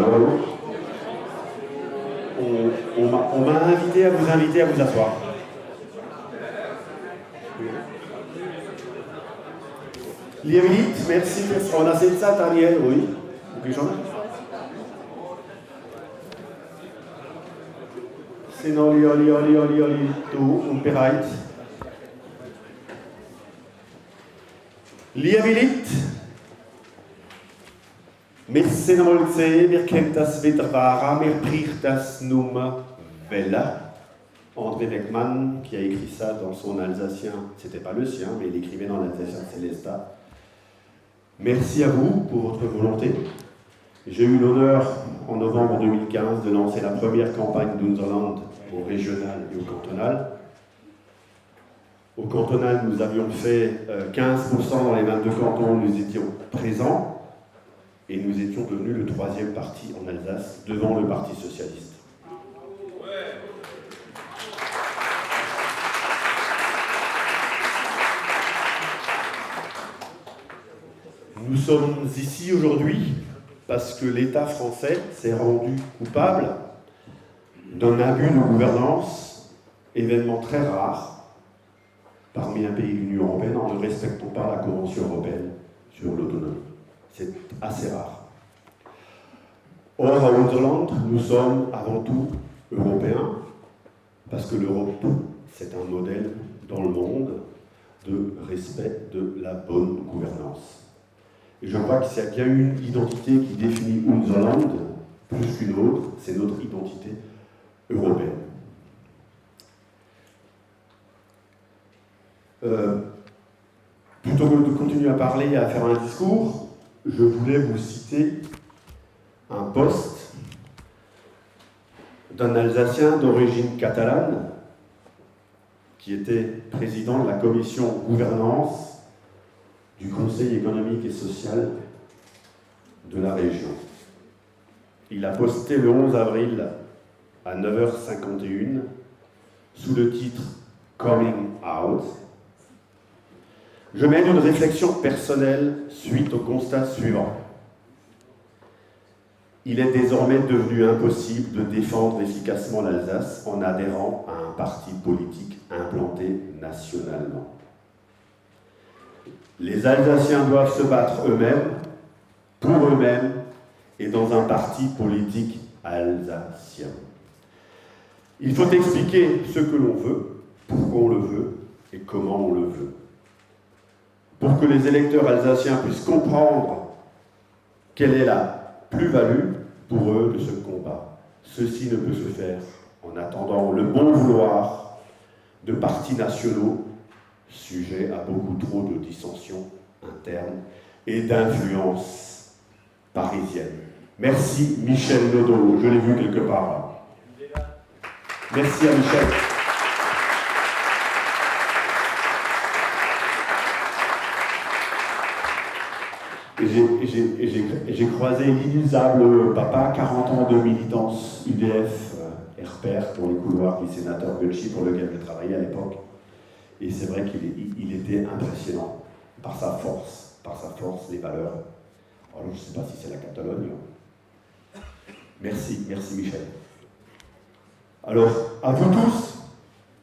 Alors, on m'a invité à vous asseoir. Lievit, merci. On a senza Daniel, oui. C'est non, oli, tout, un bereit. Lievit, merci molze, wir kennt das Wettervara, mir pricht das Nummer Vella. André Beckmann, qui a écrit ça dans son alsacien, c'était pas le sien, mais il écrivait dans l'alsacien Célestat. Merci à vous pour votre volonté. J'ai eu l'honneur, en novembre 2015, de lancer la première campagne d'Unserland au régional et au cantonal. Au cantonal, nous avions fait 15% dans les 22 cantons où nous étions présents, et nous étions devenus le 3e parti en Alsace, devant le Parti socialiste. Nous sommes ici aujourd'hui parce que l'État français s'est rendu coupable d'un abus de gouvernance, événement très rare parmi un pays de l'Union européenne en ne respectant pas la Convention européenne sur l'autonomie. C'est assez rare. Or, à Unserland, nous sommes avant tout européens parce que l'Europe, c'est un modèle dans le monde de respect de la bonne gouvernance. Et je crois qu'il y a bien une identité qui définit Unserland plus qu'une autre, c'est notre identité européenne. Plutôt que de continuer à parler et à faire un discours, je voulais vous citer un poste d'un Alsacien d'origine catalane qui était président de la commission gouvernance du Conseil économique et social de la région. Il a posté le 11 avril à 9h51 sous le titre « Coming Out ». Je mène une réflexion personnelle suite au constat suivant. Il est désormais devenu impossible de défendre efficacement l'Alsace en adhérant à un parti politique implanté nationalement. Les Alsaciens doivent se battre eux-mêmes, pour eux-mêmes, et dans un parti politique alsacien. Il faut expliquer ce que l'on veut, pourquoi on le veut et comment on le veut. Pour que les électeurs alsaciens puissent comprendre quelle est la plus-value pour eux de ce combat. Ceci ne peut se faire en attendant le bon vouloir de partis nationaux sujet à beaucoup trop de dissensions internes et d'influences parisiennes. Merci Michel Nodo, je l'ai vu quelque part. Merci à Michel. J'ai croisé l'inusable papa, 40 ans de militance UDF, RPR pour les couloirs du sénateur Belchi pour lequel j'ai travaillé à l'époque. Et c'est vrai qu'il était impressionnant par sa force, les valeurs. Alors je ne sais pas si c'est la Catalogne. Merci Michel. Alors, à vous tous,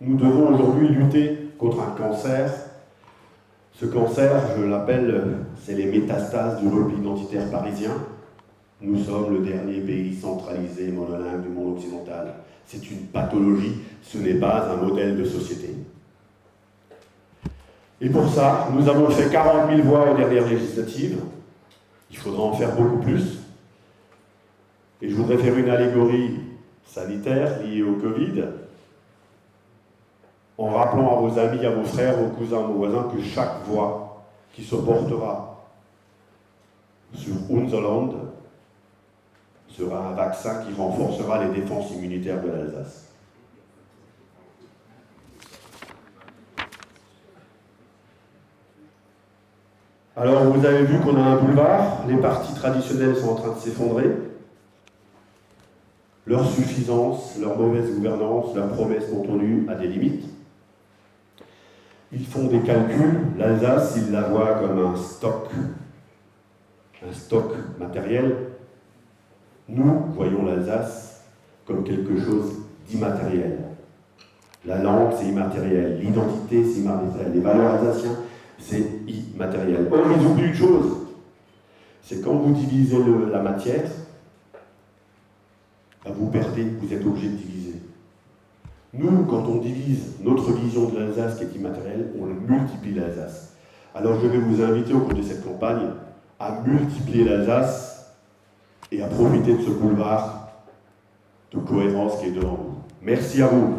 nous devons aujourd'hui lutter contre un cancer. Ce cancer, je l'appelle, c'est les métastases du repli identitaire parisien. Nous sommes le dernier pays centralisé monolingue du monde occidental. C'est une pathologie, ce n'est pas un modèle de société. Et pour ça, nous avons fait 40 000 voix aux dernières législatives. Il faudra en faire beaucoup plus. Et je voudrais faire une allégorie sanitaire liée au Covid, en rappelant à vos amis, à vos frères, aux cousins, aux voisins, que chaque voix qui se portera sur Unserland sera un vaccin qui renforcera les défenses immunitaires de l'Alsace. Alors, vous avez vu qu'on a un boulevard, les partis traditionnels sont en train de s'effondrer. Leur suffisance, leur mauvaise gouvernance, leur promesse non tenue a des limites. Ils font des calculs, l'Alsace, ils la voient comme un stock matériel. Nous voyons l'Alsace comme quelque chose d'immatériel. La langue, c'est immatériel. L'identité, c'est immatériel. Les valeurs alsaciennes, c'est immatériel. Or, ils oublient une chose, c'est quand vous divisez la matière, vous perdez, vous êtes obligé de diviser. Nous, quand on divise notre vision de l'Alsace qui est immatérielle, on multiplie l'Alsace. Alors je vais vous inviter au cours de cette campagne à multiplier l'Alsace et à profiter de ce boulevard de cohérence qui est devant vous. Merci à vous.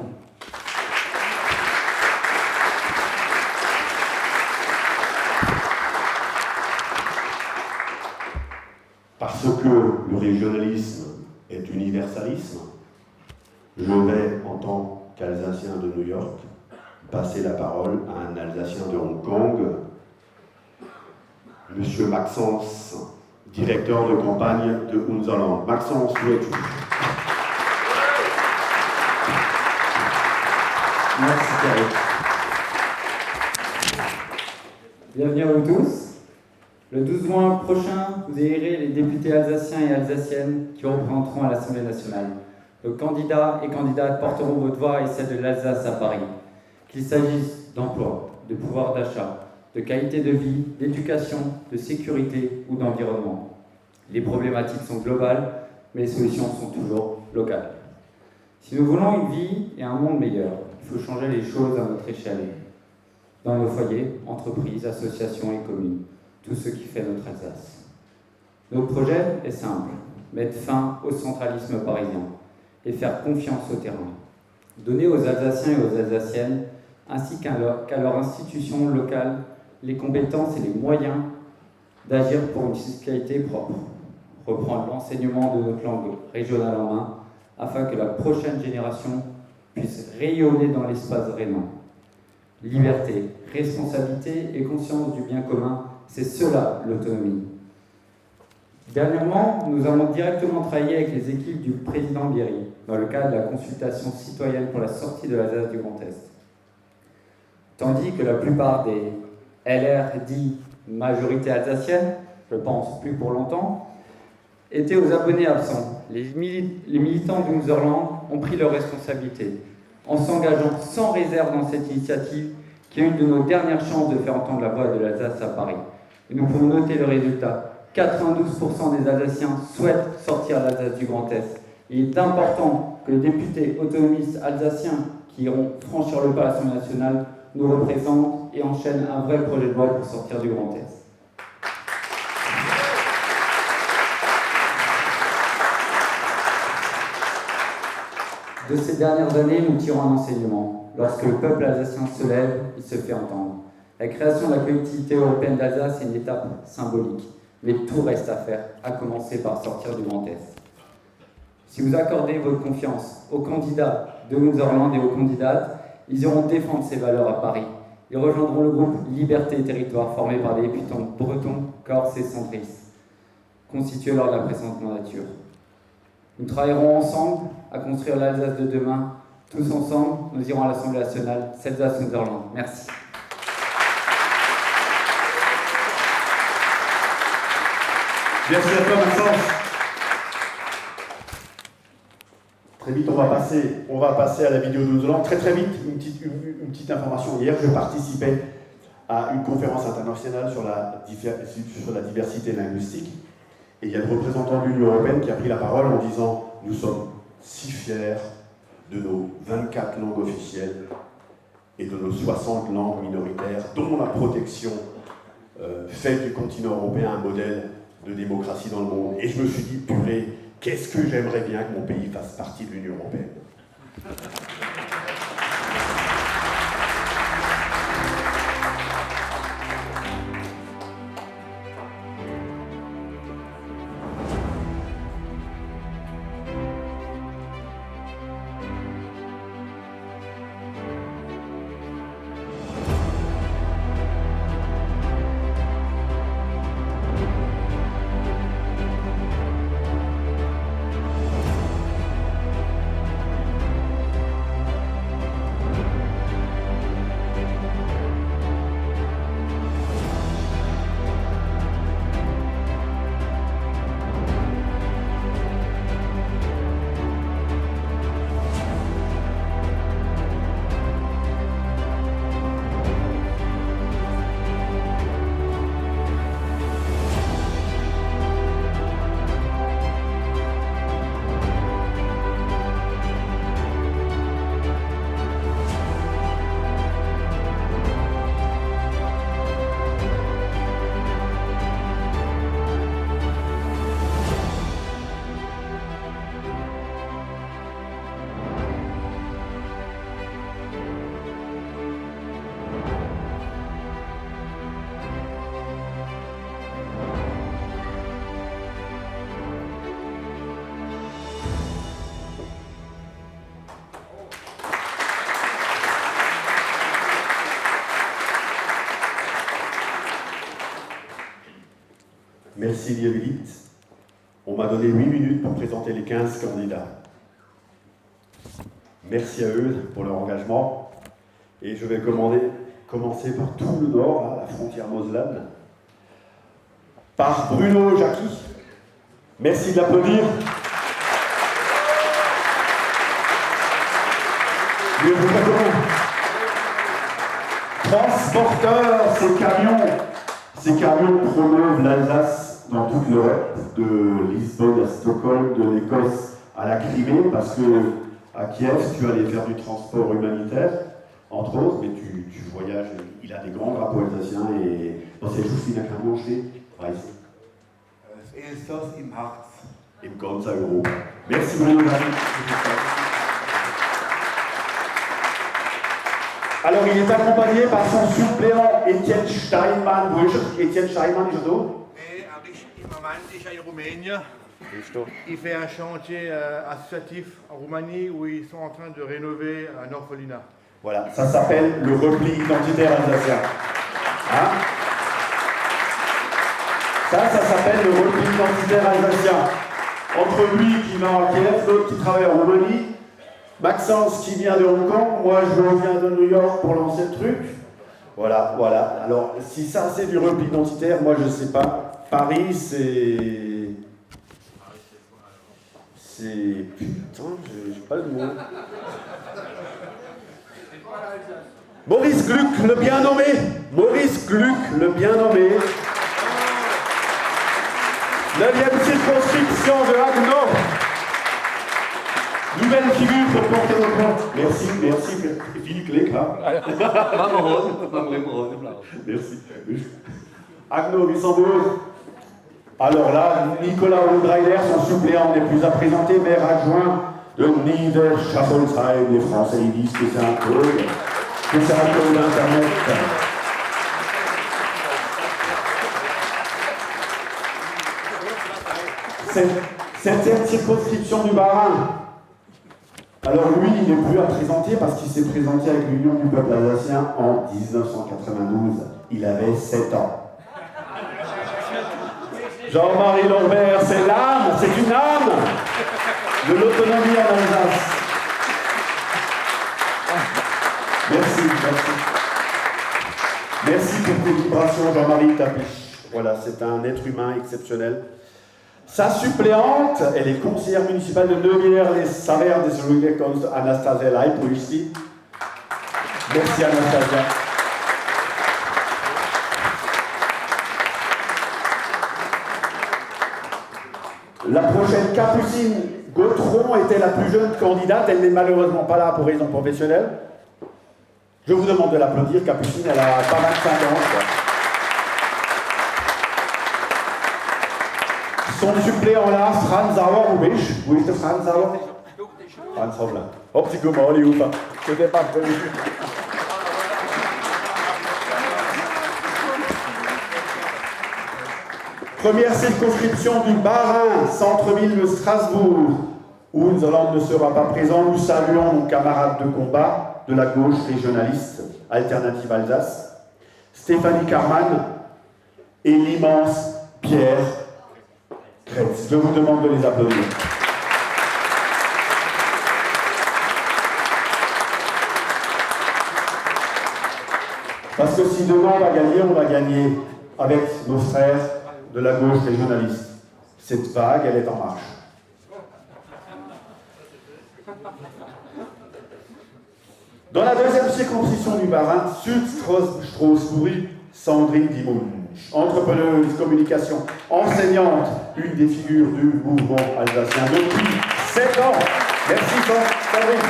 Parce que le régionalisme est universalisme, je vais, en tant qu'Alsacien de New York, passer la parole à un Alsacien de Hong Kong, Monsieur Maxence, directeur de campagne de Unserland. Maxence, où es-tu? Merci Thierry. Bienvenue à vous tous. Le 12 juin prochain, vous élirez les députés alsaciens et alsaciennes qui représenteront à l'Assemblée nationale. Nos candidats et candidates porteront votre voix et celle de l'Alsace à Paris. Qu'il s'agisse d'emploi, de pouvoir d'achat, de qualité de vie, d'éducation, de sécurité ou d'environnement. Les problématiques sont globales, mais les solutions sont toujours locales. Si nous voulons une vie et un monde meilleur, il faut changer les choses à notre échelle. Dans nos foyers, entreprises, associations et communes. Tout ce qui fait notre Alsace. Notre projet est simple, mettre fin au centralisme parisien et faire confiance au terrain. Donner aux Alsaciens et aux Alsaciennes, ainsi qu'à leurs institutions locales, les compétences et les moyens d'agir pour une fiscalité propre. Reprendre l'enseignement de notre langue régionale en main, afin que la prochaine génération puisse rayonner dans l'espace rhénan. Liberté, responsabilité et conscience du bien commun, c'est cela l'autonomie. Dernièrement, nous avons directement travaillé avec les équipes du président Bierry dans le cadre de la consultation citoyenne pour la sortie de l'Alsace du Grand Est. Tandis que la plupart des LR dit majorité alsacienne, je pense plus pour longtemps, étaient aux abonnés absents. Les militants du Unserland ont pris leurs responsabilités en s'engageant sans réserve dans cette initiative qui est une de nos dernières chances de faire entendre la voix de l'Alsace à Paris. Et nous pouvons noter le résultat. 92% des Alsaciens souhaitent sortir l'Alsace du Grand Est. Il est important que les députés autonomistes alsaciens qui iront franchir le pas à l'Assemblée nationale nous représentent et enchaînent un vrai projet de loi pour sortir du Grand Est. De ces dernières années, nous tirons un enseignement. Lorsque le peuple alsacien se lève, il se fait entendre. La création de la collectivité européenne d'Alsace est une étape symbolique, mais tout reste à faire, à commencer par sortir du Grand Est. Si vous accordez votre confiance aux candidats de Unserland et aux candidates, ils iront défendre ces valeurs à Paris. Ils rejoindront le groupe Liberté et Territoire formé par des députés bretons, corses et centristes, constitué lors de la précédente mandature. Nous travaillerons ensemble à construire l'Alsace de demain. Tous ensemble, nous irons à l'Assemblée nationale, Alsace-Unserland. Merci. Merci à toi, Maxence. Très vite, on va passer à la vidéo d'Unserland. Très vite, une petite information. Hier, je participais à une conférence internationale sur la diversité linguistique. Et il y a le représentant de l'Union européenne qui a pris la parole en disant « Nous sommes si fiers de nos 24 langues officielles et de nos 60 langues minoritaires, dont la protection fait du continent européen un modèle de démocratie dans le monde. » Et je me suis dit, purée, qu'est-ce que j'aimerais bien que mon pays fasse partie de l'Union européenne. merci Lievit. On m'a donné 8 minutes pour présenter les 15 candidats. Merci à eux pour leur engagement. Et je vais commencer par tout le nord, là, la frontière mosellane, par Bruno Jacqui. Merci de l'applaudir. Transporteur, ces camions promeuvent l'Alsace dans toute l'Europe, de Lisbonne à Stockholm, de l'Écosse à la Crimée, parce que à Kiev, tu allais faire du transport humanitaire, entre autres, mais tu voyages, il a des grands drapeaux alsaciens et dans cette chose, il a qu'un manger, Elsass im Harz. Im ganz Europa. Merci Bruno. Alors, il est accompagné par son suppléant Etienne Steinmann. Wo ist er? Etienne Steinmann, ist er da? Im Moment ist er in Rumänien. Il fait un chantier associatif en Roumanie où ils sont en train de rénover un orphelinat. Voilà, ça s'appelle le repli identitaire alsacien. Hein? Ça s'appelle le repli identitaire alsacien. Entre lui qui va à Kiev, l'autre qui travaille en Roumanie, Maxence qui vient de Hong Kong, moi je reviens de New York pour lancer le truc. Voilà. Alors, si ça c'est du repli identitaire, moi je sais pas. Paris c'est... Putain, j'ai pas le mot. Maurice Gluck, le bien nommé. Maurice Gluck, le bien nommé. 9e circonscription de Haguenau. Nouvelle figure pour porter nos comptes. Merci, Philippe Gluck. Merci. Haguenau, Luxembourg. Alors là, Nicolas Holdreiler, son suppléant n'est plus à présenter, maire adjoint de Niederschaffelsheim. Les Français ils disent que c'est un code d'Internet. Cette circonscription du Bas-Rhin. Alors lui, il n'est plus à présenter parce qu'il s'est présenté avec l'Union du peuple alsacien en 1992. Il avait 7 ans. Jean-Marie Lambert, c'est l'âme, c'est une âme de l'autonomie en Alsace. Merci pour tes vibrations, Jean-Marie Tapiche. Voilà, c'est un être humain exceptionnel. Sa suppléante, elle est conseillère municipale de Neuwiller-les-Savers des Ruhrgebiets, Anastasia Leipolsky. Merci Anastasia. La prochaine Capucine Gautron était la plus jeune candidate, elle n'est malheureusement pas là pour raison professionnelle. Je vous demande de l'applaudir, Capucine, elle a pas 25 ans. Son suppléant là, Franz Sauer, où est Franz Sauer? Franz Sauer. Hop, c'est comment, les ouf. C'était pas prévu. Première circonscription du Bas-Rhin, centre-ville de Strasbourg, où Unserland ne sera pas présent. Nous saluons nos camarades de combat de la gauche régionaliste, Alternative Alsace, Stéphanie Carman et l'immense Pierre Kretz. Je vous demande de les applaudir. Parce que si demain on va gagner avec nos frères de la gauche régionaliste. Cette vague, elle est en marche. Dans la deuxième circonscription du Bas-Rhin, Sud-Strasbourg, Sandrine Dimonche, entrepreneuse, communication, enseignante, une des figures du mouvement alsacien depuis 7 ans. Merci Sandrine.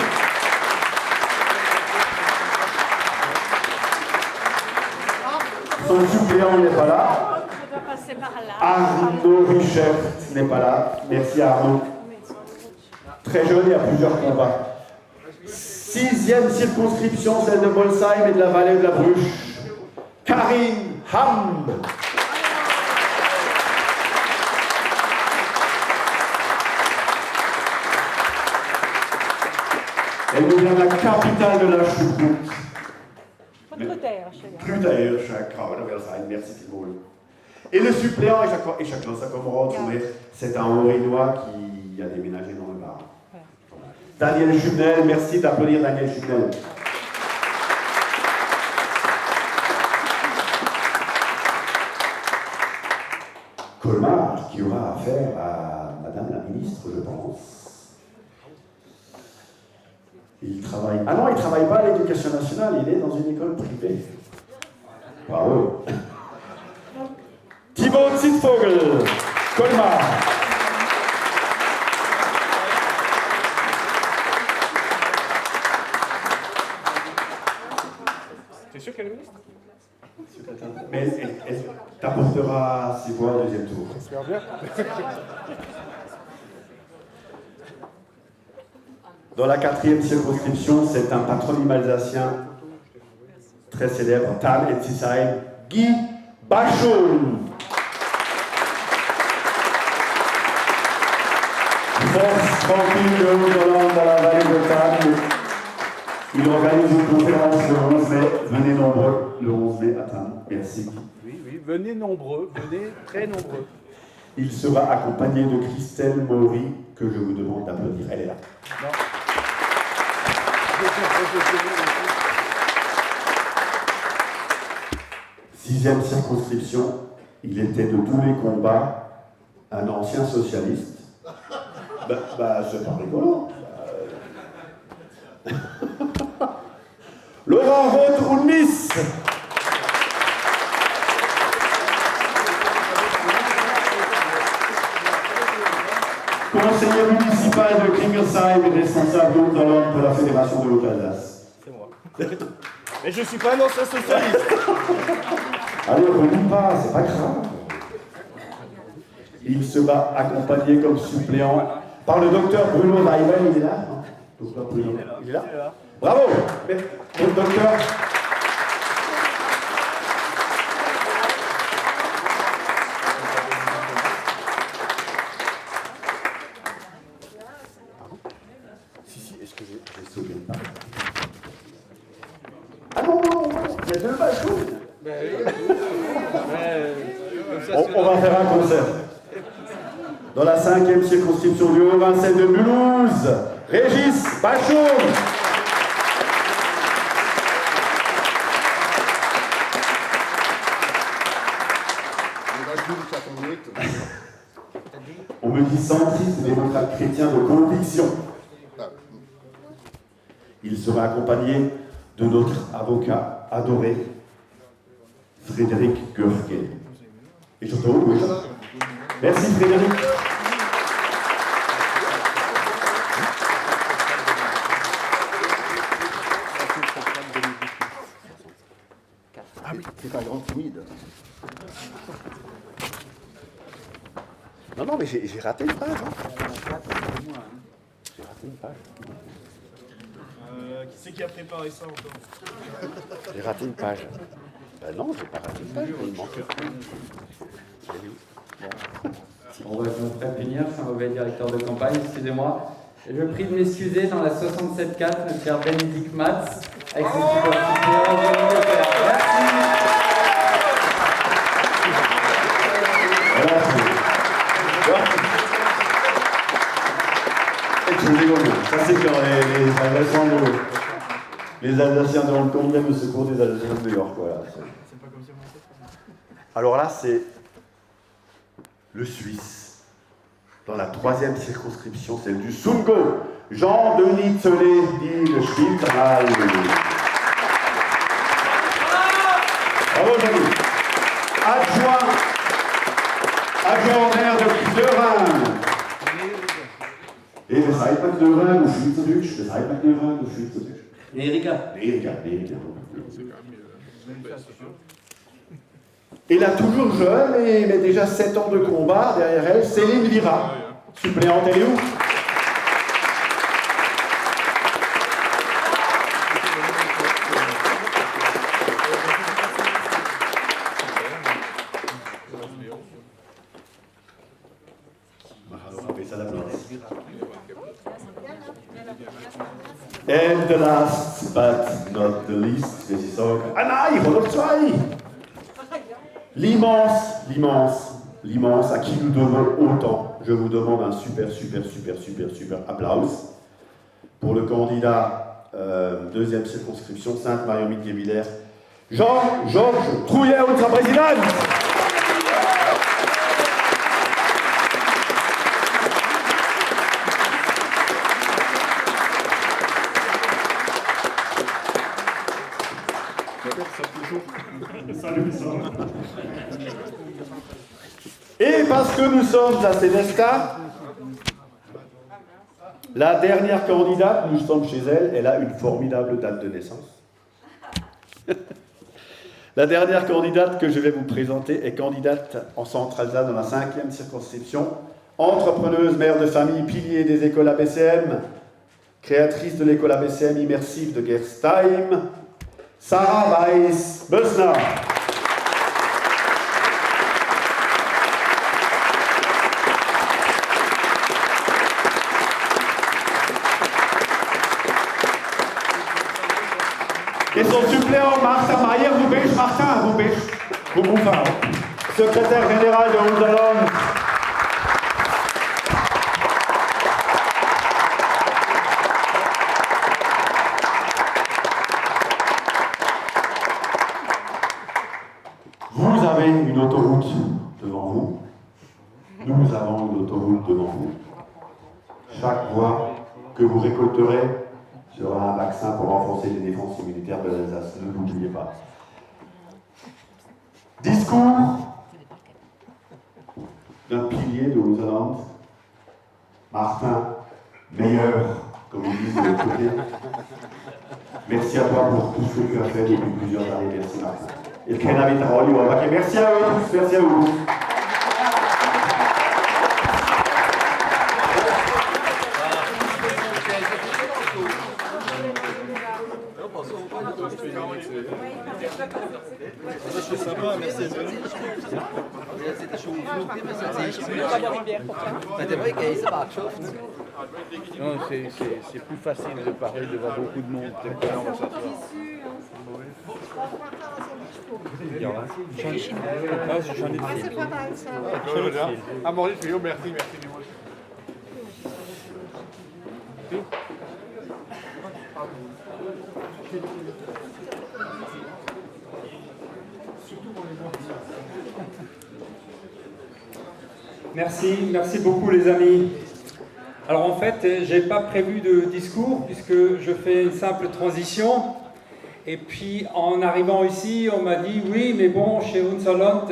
Son suppléant n'est pas là. Arnaud Richer n'est pas là. Merci Arnaud. Très jeune et à plusieurs combats. 6e circonscription, celle de Molsheim et de la vallée de la Bruche. Karine Ham. Elle nous vient de la capitale de la choucroute. Krüterherr, merci Simone. Et le suppléant est chacun sa camarade, c'est un Haut-Rhinois qui a déménagé dans le Var. Daniel Chubnel, merci d'applaudir Daniel Chubnel. Colmar, qui aura affaire à Madame la Ministre, je pense. Il travaille... Ah non, il ne travaille pas à l'Éducation nationale, il est dans une école privée. Bravo. Thibaut Zitvogel, Colmar. T'es sûr qu'elle est ministre? Mais elle t'apportera ses voix au deuxième tour. J'espère bien. Dans la 4e circonscription, c'est un patronyme alsacien très célèbre, Tam et Zisheim, Guy Bachon. Force tranquille de Haute-Hollande dans la vallée de Tam. Il organise une conférence le 11 mai. Venez nombreux le 11 mai à Tam. Merci. Oui, venez nombreux, venez très nombreux. Il sera accompagné de Christelle Maury, que je vous demande d'applaudir. Elle est là. Non. 6e circonscription, il était de tous les combats un ancien socialiste. C'est pas rigolo. Laurent Roth-Ulmis. Conseiller municipal de Klingersheim et responsable d'Haute-Hollande pour la Fédération de l'Haute-Alsace. C'est moi. Mais je ne suis pas un ancien socialiste. Allez, relis pas, c'est pas grave. Il sera accompagné comme suppléant par le docteur Bruno Weibel, il est là, non? Docteur Bruno, il est là. Bravo. Le docteur. Si, est-ce que j'ai sauvé une page? Ah non, il y a 2 pages. On va faire un concert. Dans la 5e circonscription du Haut-Rhin, de Mulhouse, Régis Bachon. On me dit centriste démocrate chrétien de conviction. Il sera accompagné de notre avocat adoré, Frédéric Görke. Et je te remercie. Merci Frédéric. Ah oui, c'est un grand timide. Non, mais j'ai raté une page. J'ai raté une page. Qui c'est qui a préparé ça encore? J'ai raté une page. Ben non, j'ai pas raté une page, mais il manque. Bon, je me ferai punir, je suis un mauvais directeur de campagne, excusez-moi. Et je prie de m'excuser dans la 67-4, notre cher Bénédicte Matz, avec ses supporters. Ça, c'est quand les Alsaciens de Hong Kong viennent au secours des Alsaciens de New York. Voilà. C'est pas comme ça. Alors là, c'est le Suisse. Dans la 3e circonscription, celle du Sungo. Jean-Denis Tselé, dit le Schwintal. Bravo, Jean-Denis. Adjoint au maire de Rhin. Et das heißt man Rhin auf Schweizerdeutsch? Das heißt man Rhin auf Schweizerdeutsch? Erika. Et la toujours jeune, mais déjà 7 ans de combat derrière elle, Céline Vira, suppléante, elle est où? And the last but not the least, das ist auch... Ah nein, ich habe noch 2! l'immense à qui nous devons autant. Je vous demande un super applaus pour le candidat deuxième circonscription Sainte-Marie-Miquet-Villers, Jean-Georges Trouillet, unser Präsident. Et parce que nous sommes à Sélestat, la dernière candidate, nous sommes chez elle, elle a une formidable date de naissance. La dernière candidate que je vais vous présenter est candidate en Centre-Alsace dans la 5e circonscription, entrepreneuse, mère de famille, pilier des écoles ABCM, créatrice de l'école ABCM immersive de Gerstheim, Sarah Weiss-Bössner. Et son suppléant, Martin Mayer, secrétaire général de Unserland. Vous avez une autoroute devant vous. Nous avons une autoroute devant vous. Chaque voix que vous récolterez sera un vaccin pour renforcer les défenses immunitaires de l'Alsace. Ne l'oubliez pas. Discours d'un pilier de Unserland, Martin Meyer, comme on dit de l'autre côté. Merci à toi pour tout ce que tu as fait depuis plusieurs années. Merci Martin. Et merci à eux tous, merci à vous. Non, c'est plus facile de parler devant beaucoup de monde. Ah, Maurice, merci. Merci beaucoup les amis. Alors en fait, j'ai pas prévu de discours puisque je fais une simple transition. Et puis en arrivant ici, on m'a dit oui, mais bon, chez Unserland,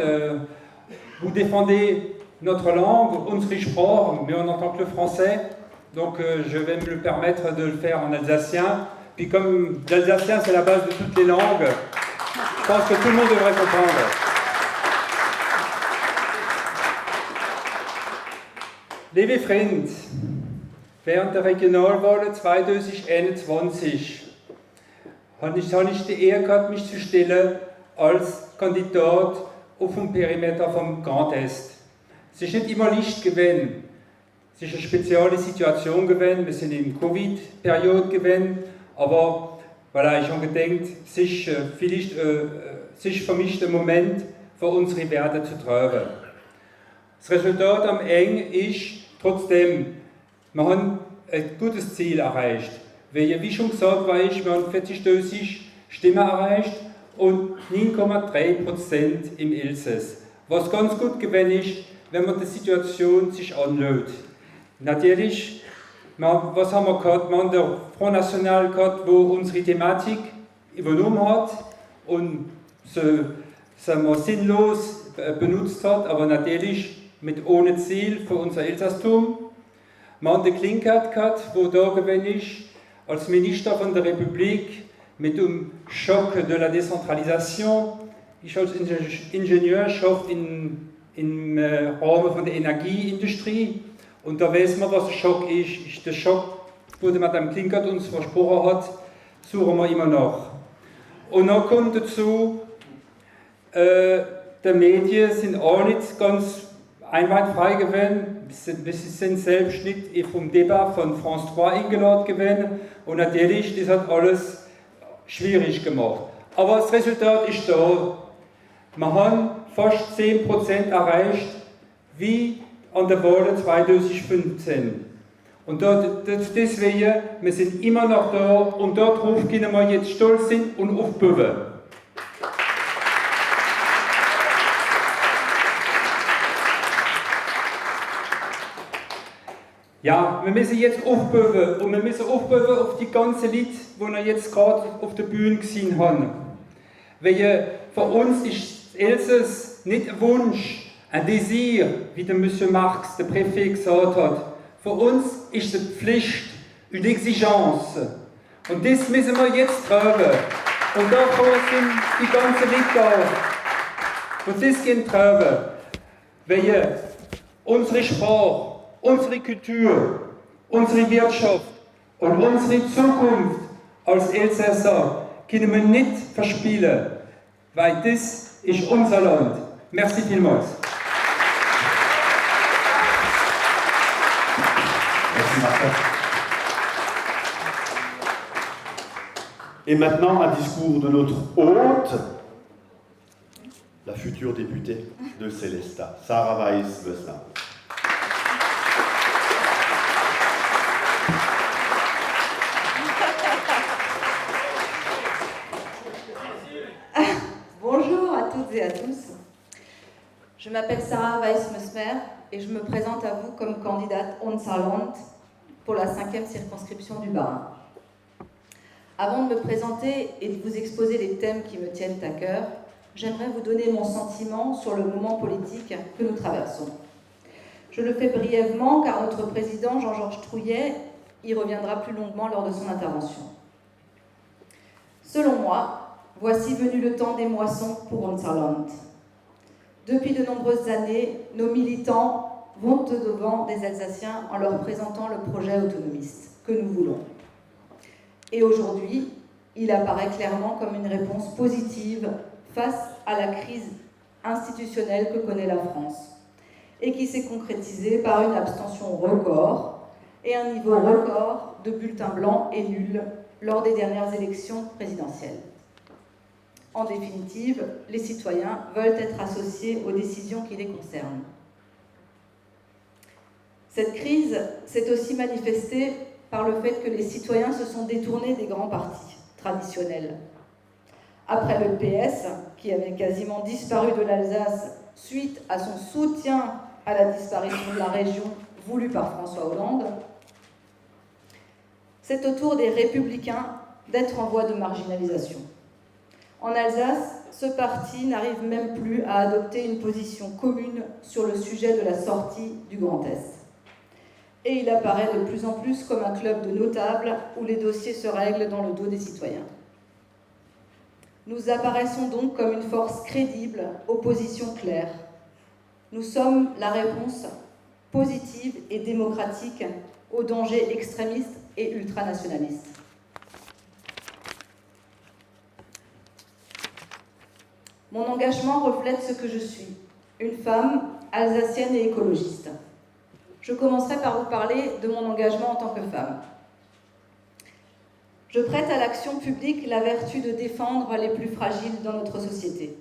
vous défendez notre langue, unsere Sprache, mais on n'entend que le français. Donc je vais me le permettre de le faire en alsacien. Puis comme l'alsacien c'est la base de toutes les langues, je pense que tout le monde devrait comprendre. Liebe Freunde, während der Regionalwahlen 2021 habe ich die Ehre gehabt, mich zu stellen als Kandidat auf dem Perimeter vom Grand Est. Es ist nicht immer leicht gewesen. Es ist eine spezielle Situation gewesen. Wir sind in der Covid-Periode gewesen. Aber voilà, ich habe gedacht, es ist vielleicht für mich der Moment, für unsere Werte zu treiben. Das Resultat am Ende ist trotzdem, wir haben ein gutes Ziel erreicht. Weil, wie schon gesagt war, wir haben 40.000 Stimmen erreicht und 9,3% im Elsass. Was ganz gut gewesen ist, wenn man die Situation sich anschaut. Natürlich, was haben wir gehabt? Wir haben den Front National gehabt, wo unsere Thematik übernommen hat und so, sagen wir, sinnlos benutzt hat, aber natürlich ohne Ziel für unser Elsasstum. Wir haben den Klinkert gehabt, wo da gewesen ist, als Minister von der Republik mit dem Schock de la Décentralisation. Ich als Ingenieur arbeite im Rahmen von der Energieindustrie und da weiß man, was ein Schock ist. Ist der Schock, wo der Madame Klinkert uns versprochen hat, suchen wir immer noch. Und dann kommt dazu, die Medien sind auch nicht ganz einwandfrei gewesen. Wir sind selbst nicht vom Debat von France 3 eingeladen gewesen und natürlich, das hat alles schwierig gemacht. Aber das Resultat ist da. Wir haben fast 10% erreicht, wie an der Wahl 2015. Und deswegen, wir sind immer noch da und darauf können wir jetzt stolz sein und aufbauen. Ja, wir müssen jetzt aufbauen und wir müssen aufbauen auf die ganzen Leute, die wir jetzt gerade auf der Bühne gesehen haben. Weil für uns ist Elsass nicht ein Wunsch, ein Desir, wie der Monsieur Marx, der Präfet, gesagt hat. Für uns ist es eine Pflicht, eine Exigence. Und das müssen wir jetzt tragen. Und davor sind die ganzen Leute da. Und das gehen tragen. Weil unsere Sprache, unsere Kultur, unsere Wirtschaft und unsere Zukunft als Elsässer können wir nicht verspielen, weil das ist unser Land. Merci vielmals. Merci Martin. Et maintenant, un discours de notre hôte, la future députée de Sélestat, Sarah Weiss-Besselin. Bonjour à toutes et à tous. Je m'appelle Sarah Weiss-Mesmer et je me présente à vous comme candidate Unser Land pour la 5e circonscription du Bas-Rhin. Avant de me présenter et de vous exposer les thèmes qui me tiennent à cœur, j'aimerais vous donner mon sentiment sur le moment politique que nous traversons. Je le fais brièvement car notre président Jean-Georges Trouillet y reviendra plus longuement lors de son intervention. Selon moi, voici venu le temps des moissons pour Unser Land. Depuis de nombreuses années, nos militants vont au-devant des Alsaciens en leur présentant le projet autonomiste que nous voulons. Et aujourd'hui, il apparaît clairement comme une réponse positive face à la crise institutionnelle que connaît la France et qui s'est concrétisée par une abstention record et un niveau record de bulletins blancs et nuls lors des dernières élections présidentielles. En définitive, les citoyens veulent être associés aux décisions qui les concernent. Cette crise s'est aussi manifestée par le fait que les citoyens se sont détournés des grands partis traditionnels. Après le PS, qui avait quasiment disparu de l'Alsace suite à son soutien à la disparition de la région voulue par François Hollande, c'est au tour des Républicains d'être en voie de marginalisation. En Alsace, ce parti n'arrive même plus à adopter une position commune sur le sujet de la sortie du Grand Est. Et il apparaît de plus en plus comme un club de notables où les dossiers se règlent dans le dos des citoyens. Nous apparaissons donc comme une force crédible, aux positions claires. Nous sommes la réponse positive et démocratique aux dangers extrémistes et ultranationalistes. Mon engagement reflète ce que je suis, une femme alsacienne et écologiste. Je commencerai par vous parler de mon engagement en tant que femme. Je prête à l'action publique la vertu de défendre les plus fragiles dans notre société.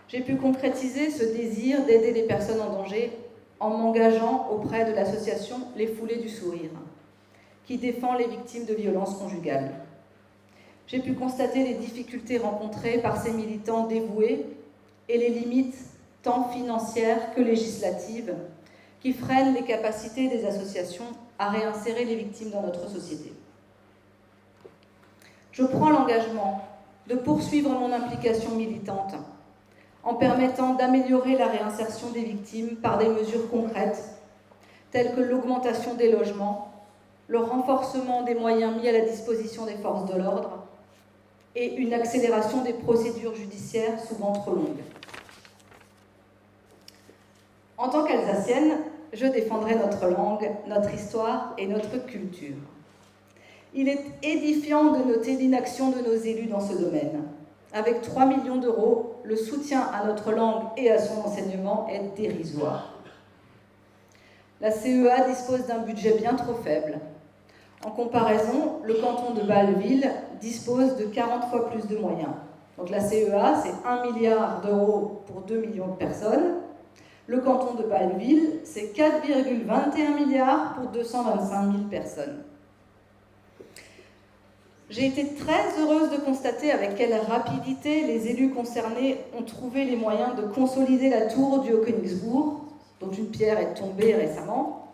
J'ai pu concrétiser ce désir d'aider les personnes en danger en m'engageant auprès de l'association Les Foulées du Sourire, qui défend les victimes de violences conjugales. J'ai pu constater les difficultés rencontrées par ces militants dévoués et les limites tant financières que législatives qui freinent les capacités des associations à réinsérer les victimes dans notre société. Je prends l'engagement de poursuivre mon implication militante en permettant d'améliorer la réinsertion des victimes par des mesures concrètes telles que l'augmentation des logements, le renforcement des moyens mis à la disposition des forces de l'ordre et une accélération des procédures judiciaires souvent trop longues. En tant qu'Alsacienne, je défendrai notre langue, notre histoire et notre culture. Il est édifiant de noter l'inaction de nos élus dans ce domaine. Avec 3 millions d'euros, le soutien à notre langue et à son enseignement est dérisoire. La CEA dispose d'un budget bien trop faible. En comparaison, le canton de Bâle-Ville dispose de 40 fois plus de moyens. Donc la CEA, c'est 1 milliard d'euros pour 2 millions de personnes. Le canton de Bâle-Ville, c'est 4,21 milliards pour 225 000 personnes. J'ai été très heureuse de constater avec quelle rapidité les élus concernés ont trouvé les moyens de consolider la tour du Haut-Königsbourg, dont une pierre est tombée récemment.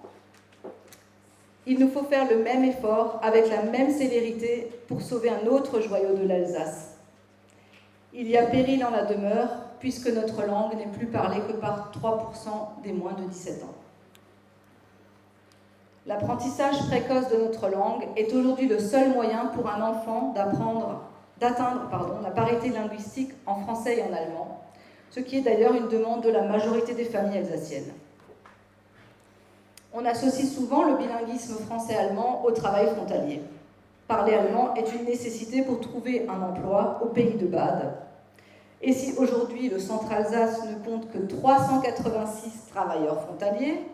Il nous faut faire le même effort, avec la même célérité, pour sauver un autre joyau de l'Alsace. Il y a péril en la demeure, puisque notre langue n'est plus parlée que par 3% des moins de 17 ans. L'apprentissage précoce de notre langue est aujourd'hui le seul moyen pour un enfant d'atteindre la parité linguistique en français et en allemand, ce qui est d'ailleurs une demande de la majorité des familles alsaciennes. On associe souvent le bilinguisme français-allemand au travail frontalier. Parler allemand est une nécessité pour trouver un emploi au pays de Bade. Et si aujourd'hui le centre Alsace ne compte que 386 travailleurs frontaliers,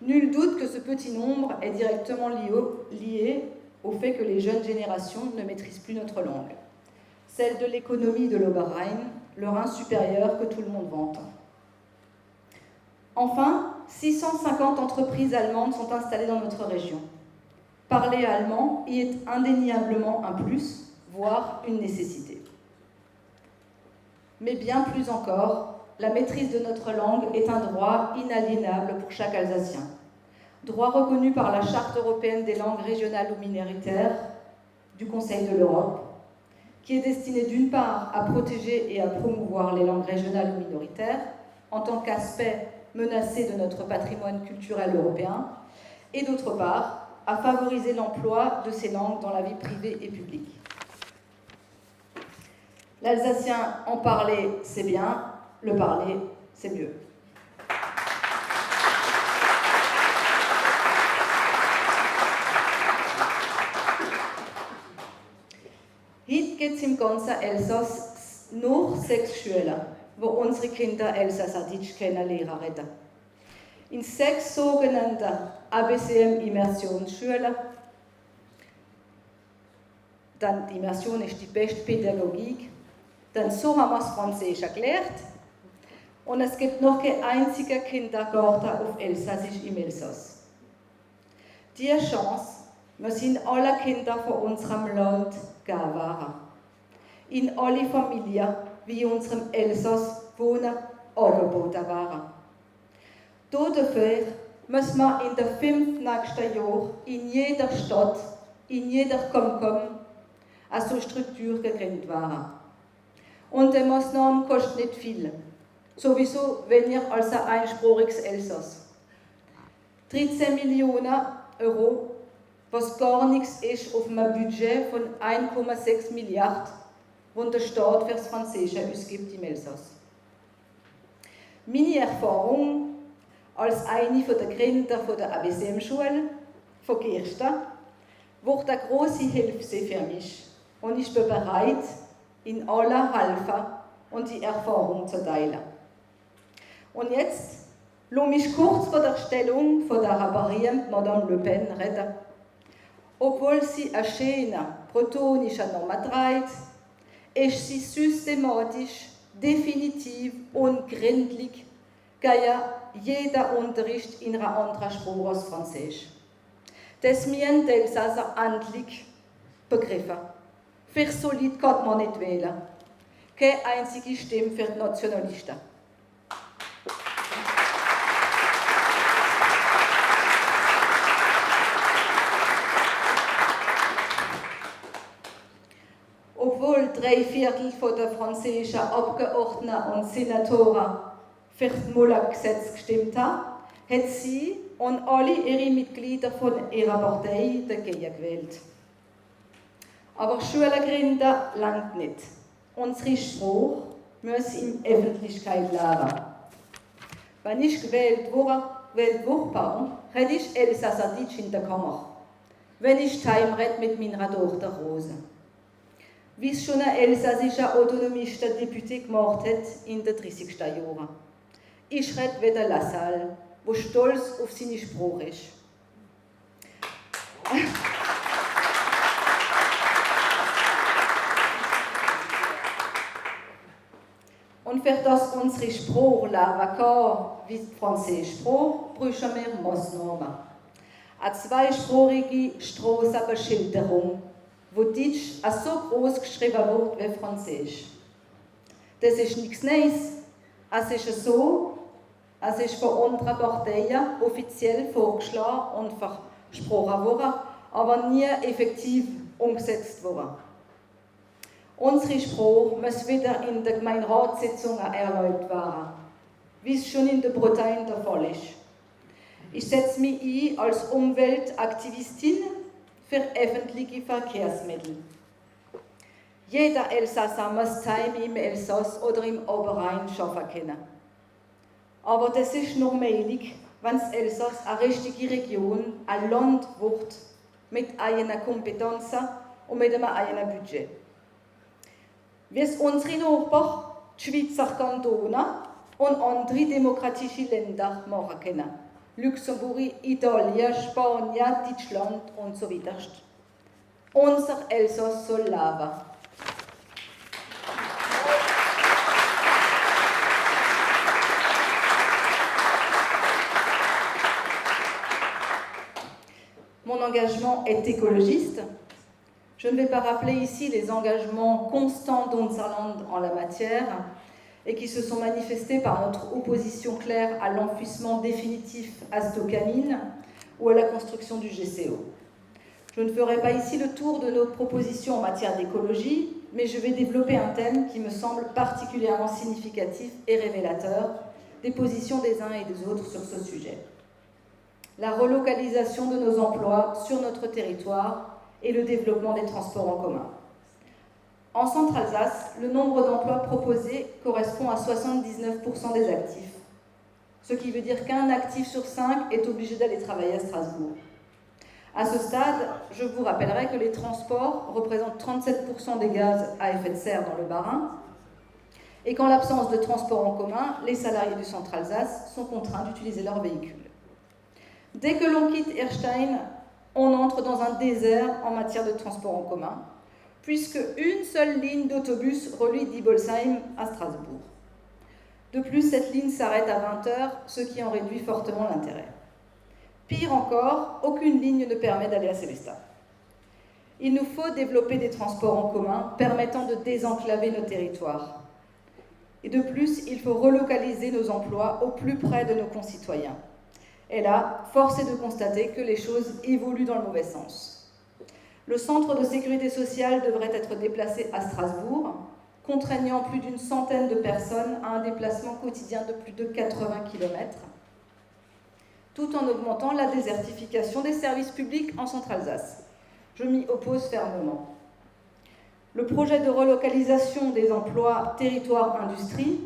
nul doute que ce petit nombre est directement lié au fait que les jeunes générations ne maîtrisent plus notre langue, celle de l'économie de l'Oberrhein, le Rhin supérieur que tout le monde vante. Enfin, 650 entreprises allemandes sont installées dans notre région. Parler allemand y est indéniablement un plus, voire une nécessité. Mais bien plus encore, la maîtrise de notre langue est un droit inaliénable pour chaque Alsacien. Droit reconnu par la Charte européenne des langues régionales ou minoritaires du Conseil de l'Europe, qui est destiné d'une part à protéger et à promouvoir les langues régionales ou minoritaires en tant qu'aspect menacé de notre patrimoine culturel européen, et d'autre part à favoriser l'emploi de ces langues dans la vie privée et publique. L'alsacien, en parler, c'est bien, le parler, c'est mieux. Heute geht es im ganzen Elsass nur 6 Schulen, wo unsere Kinder Elsasserditsch lernen reden. In 6 sogenannten ABCM-Immersionsschulen. Dann die Immersion ist die beste Pädagogik. Dann so haben wir das Französisch gelernt. Und es gibt noch keinen einzigen Kindergarten auf Elsassisch im Elsass. Diese Chance müssen alle Kinder von unserem Land geben werden. In alle Familien, wie in unserem Elsass wohnen, angeboten werden. Dafür müssen wir in den 5 nächsten Jahren in jeder Stadt, in jeder Komkom, eine so Struktur gegründet werden. Und die Maßnahmen kosten nicht viel. Sowieso weniger als ein einsprachiges Elsass. 13 Millionen Euro, was gar nichts ist auf einem Budget von 1,6 Milliarden, das der Staat für das Französische ausgibt im Elsass. Meine Erfahrung als eine der Gründer der ABCM-Schule von Gersten wird eine große Hilfe für mich und ich bin bereit, in aller helfen und die Erfahrung zu teilen. Und jetzt lass mich kurz von der Stellung von der berühmten Madame Le Pen reden. Obwohl sie einen schönen, protonischen Namen trägt, ist sie systematisch, definitiv und gründlich gegen jeder Unterricht in einer anderen Sprache als Französisch. Das müssen die Elsasser endlich begriffen. Für so Leute kann man nicht wählen. Keine einzige Stimme für die Nationalisten. Obwohl 3/4 der französischen Abgeordneten und Senatoren für das Mullah-Gesetz gestimmt haben, hat sie und alle ihre Mitglieder von ihrer Partei dagegen gewählt. Aber Schulen gründen reicht nicht. Unsere Sprache muss in der Öffentlichkeit lernen. Wenn ich gewählt wurde, rede ich Elsasserditsch in der Kammer. Wenn ich daheim rede mit meiner Tochter Rose. Wie es schon ein elsassischer autonomiste Deputé gemacht hat in den 30. Jahren. Ich rede wie der Lassalle, der stolz auf seine Sprache ist. Und für das unsere Sprache leben kann, wie die französische Sprache, brauchen wir Massnahmen. Eine zweisprachige Strassenbeschilderung, wo Deutsch so groß geschrieben wird wie Französisch. Das ist nichts Neues. Es ist so, es ist von anderen Parteien offiziell vorgeschlagen und versprochen worden, aber nie effektiv umgesetzt worden. Unsere Sprache muss wieder in den Gemeinderatssitzungen erläutert werden, wie es schon in der Bretagne der Fall ist. Ich setze mich ein als Umweltaktivistin für öffentliche Verkehrsmittel. Jeder Elsasser muss Heim im Elsass oder im Oberrhein arbeiten können. Aber das ist nur möglich, wenn das Elsass eine richtige Region, ein Land wird, mit eigenen Kompetenzen und mit einem eigenen Budget. Wie es unsere Nachbarn, die Schweizer Kantone und andere demokratische Länder machen können. Luxemburg, Italien, Spanien, Deutschland und so weiter. Unser Elsass soll leben. Mon engagement est écologiste. Je ne vais pas rappeler ici les engagements constants d'Unserland en la matière et qui se sont manifestés par notre opposition claire à l'enfouissement définitif à Stocamine ou à la construction du GCO. Je ne ferai pas ici le tour de nos propositions en matière d'écologie, mais je vais développer un thème qui me semble particulièrement significatif et révélateur des positions des uns et des autres sur ce sujet. La relocalisation de nos emplois sur notre territoire et le développement des transports en commun. En Centre-Alsace, le nombre d'emplois proposés correspond à 79% des actifs, ce qui veut dire qu'un actif sur 5 est obligé d'aller travailler à Strasbourg. À ce stade, je vous rappellerai que les transports représentent 37% des gaz à effet de serre dans le Bas-Rhin et qu'en l'absence de transports en commun, les salariés du Centre-Alsace sont contraints d'utiliser leur véhicule. Dès que l'on quitte Erstein, on entre dans un désert en matière de transport en commun, puisque une seule ligne d'autobus relie Dibolsheim à Strasbourg. De plus, cette ligne s'arrête à 20h, ce qui en réduit fortement l'intérêt. Pire encore, aucune ligne ne permet d'aller à Sélestat. Il nous faut développer des transports en commun permettant de désenclaver nos territoires. Et de plus, il faut relocaliser nos emplois au plus près de nos concitoyens. Et là, force est de constater que les choses évoluent dans le mauvais sens. Le centre de sécurité sociale devrait être déplacé à Strasbourg, contraignant plus d'une centaine de personnes à un déplacement quotidien de plus de 80 km, tout en augmentant la désertification des services publics en Centre-Alsace. Je m'y oppose fermement. Le projet de relocalisation des emplois territoire-industrie,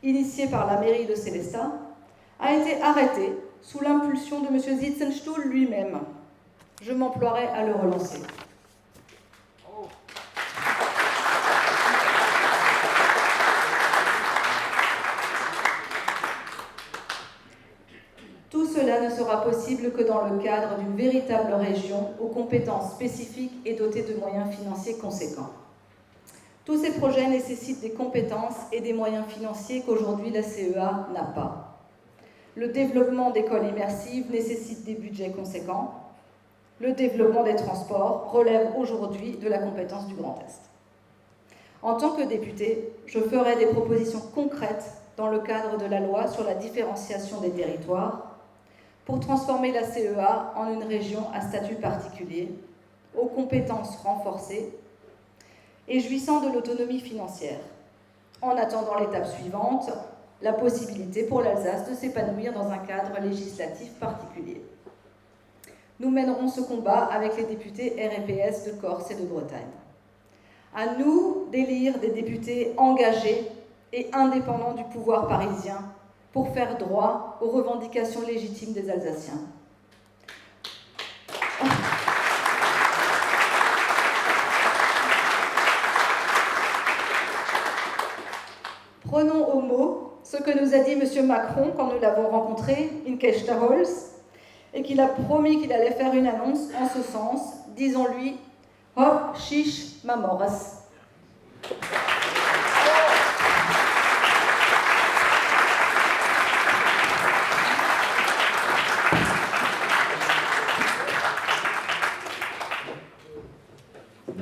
initié par la mairie de Sélestat, a été arrêté sous l'impulsion de M. Zitzenstuhl lui-même. Je m'emploierai à le relancer. Tout cela ne sera possible que dans le cadre d'une véritable région aux compétences spécifiques et dotée de moyens financiers conséquents. Tous ces projets nécessitent des compétences et des moyens financiers qu'aujourd'hui la CEA n'a pas. Le développement d'écoles immersives nécessite des budgets conséquents. Le développement des transports relève aujourd'hui de la compétence du Grand Est. En tant que députée, je ferai des propositions concrètes dans le cadre de la loi sur la différenciation des territoires pour transformer la CEA en une région à statut particulier, aux compétences renforcées et jouissant de l'autonomie financière. En attendant l'étape suivante, la possibilité pour l'Alsace de s'épanouir dans un cadre législatif particulier. Nous mènerons ce combat avec les députés RPS de Corse et de Bretagne. À nous d'élire des députés engagés et indépendants du pouvoir parisien pour faire droit aux revendications légitimes des Alsaciens. Prenons au mot ce que nous a dit M. Macron quand nous l'avons rencontré, in Kechterholz, et qu'il a promis qu'il allait faire une annonce en ce sens. Disons-lui, hop, chiche, mamores.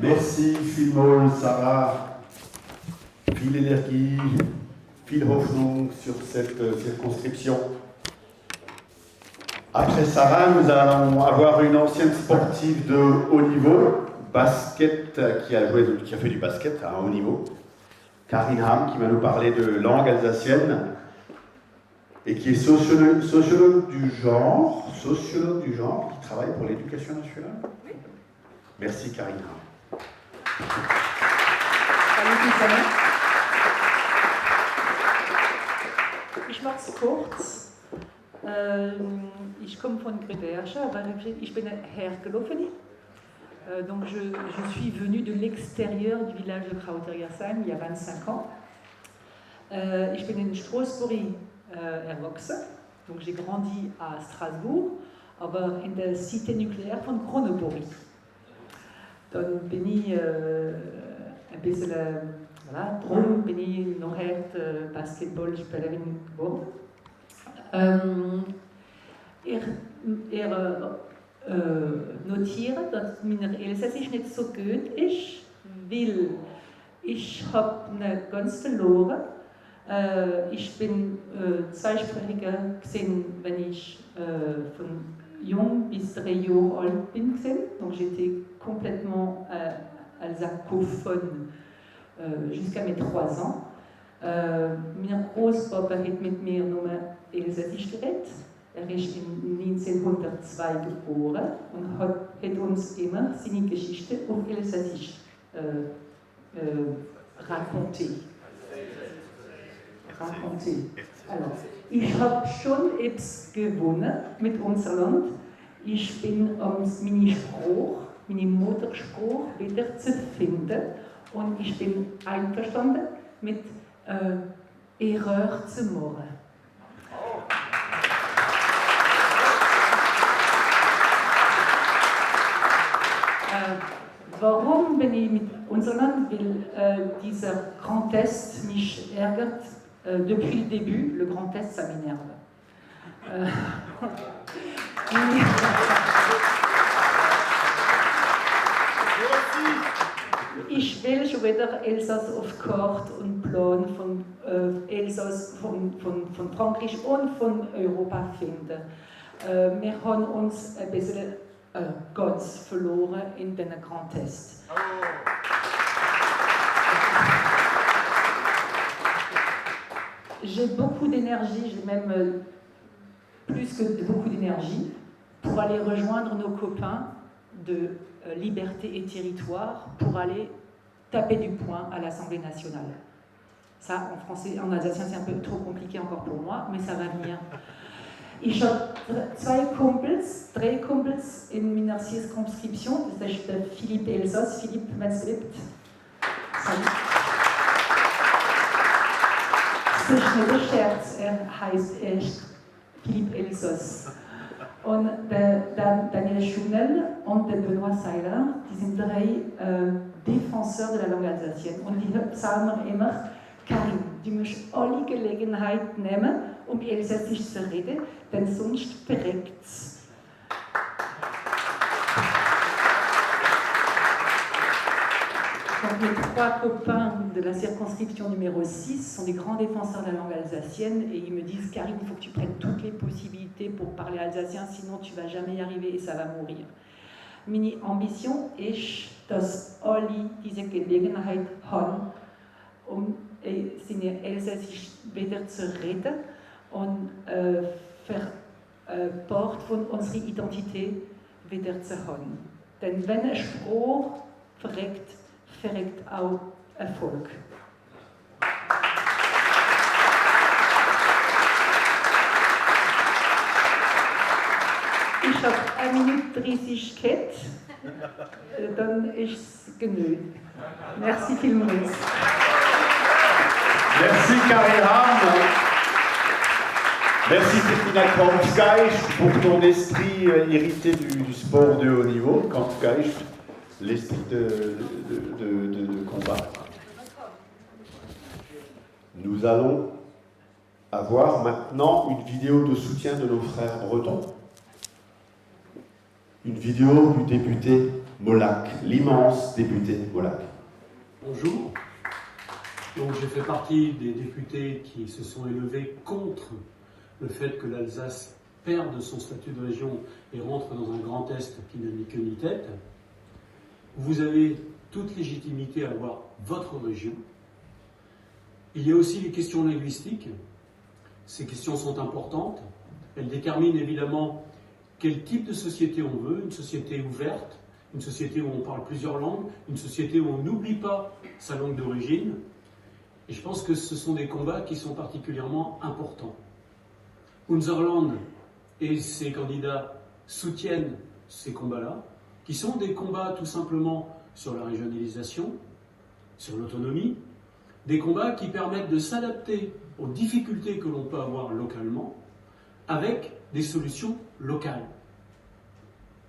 Merci Phil Moll, Sarah, Phil Energie, Phil Hoffnung sur cette circonscription. Après Sarah, nous allons avoir une ancienne sportive de haut niveau, basket, qui a fait du basket à un haut niveau, Karine Ham, qui va nous parler de langue alsacienne et qui est sociologue du genre, qui travaille pour l'éducation nationale. Oui. Merci Karine Ham. Ich mache es kurz. Ich komme von Greberge, aber ich bin hergelaufen. Donc je suis venue de l'extérieur du village de Krautergersheim il y a 25 ans. Ich bin in Straßburg erwachsen, donc j'ai grandi à Strasbourg, aber in der Cité nucléaire von Kroneburg. Dann bin ich ein bisschen, drum bin ich noch Basketballspielerin geworden. Notieren, dass mein Elsässisch nicht so gut ist, weil ich habe nicht ganz verloren. Ich bin zweisprachiger gewesen, wenn ich von jung bis 3 Jahre alt bin gewesen. Donc j'étais complètement alsacophone jusqu'à mes 3 ans. Mein Großpapa hat mit mir nur Elsässisch geredet. Ist in 1902 geboren und hat uns immer seine Geschichte auf Elsässisch raconté. Alors, ich habe schon etwas gewonnen mit unserem Land. Ich bin meine Sprache, meine Muttersprache wieder zu finden und ich bin einverstanden mit Erreur zu machen. Warum bin ich mit unserem Land? Weil dieser Grand Est mich ärgert. Depuis le début, le Grand Est, ça m'énerve. Ich will schon wieder Elsass auf Karte und Plan von Elsass, von Frankreich und von Europa finden. Wir haben uns ein bisschen ganz verloren in den Grand Est. J'ai beaucoup d'énergie, j'ai même plus que beaucoup d'énergie, pour aller rejoindre nos copains de Liberté et Territoire pour aller taper du poing à l'Assemblée nationale. Ça, en français, en alsacien, c'est un peu trop compliqué encore pour moi, mais ça va venir. Ich habe 3 Kumpels in meiner Circonscription, das ist der Philippe Elsass. Philippe, wenn es lebt. Das ist nicht ein Scherz, heißt Philippe Elsass. Und der Daniel Schunel und der Benoît Seiler, die sind 3 Défenseurs de la langue alsacienne. Und die sagen mir immer, Karin, du musst alle Gelegenheit nehmen, um Elsässisch zu reden, denn sonst verreckt's. Donc, mes 3 copains de la circonscription numéro 6 sont des grands défenseurs de la langue alsacienne et ils me disent, Karine, il faut que tu prennes toutes les possibilités pour parler alsacien, sinon tu ne vas jamais y arriver et ça va mourir. Meine Ambition ist, dass alle diese Gelegenheit haben, um seine Elsässisch wieder zu reden und Part von unserer Identität wieder zu haben. Denn wenn eine Sprache verreckt, verreckt auch Erfolg. Ich habe 1 Minute 30 gehabt, dann ist es genügend. Merci vielmals. Merci Karine Ham. Merci Christina Kampfgeist pour ton esprit hérité du sport de haut niveau. Kampfgeist, l'esprit de combat. Nous allons avoir maintenant une vidéo de soutien de nos frères bretons. Une vidéo du député Mollin. Volac, l'immense député Volac. Bonjour. Donc j'ai fait partie des députés qui se sont élevés contre le fait que l'Alsace perde son statut de région et rentre dans un grand Est qui n'a ni queue ni tête. Vous avez toute légitimité à avoir votre région. Il y a aussi les questions linguistiques. Ces questions sont importantes. Elles déterminent évidemment quel type de société on veut, une société ouverte, une société où on parle plusieurs langues, une société où on n'oublie pas sa langue d'origine. Et je pense que ce sont des combats qui sont particulièrement importants. Unserland et ses candidats soutiennent ces combats-là, qui sont des combats tout simplement sur la régionalisation, sur l'autonomie, des combats qui permettent de s'adapter aux difficultés que l'on peut avoir localement avec des solutions locales.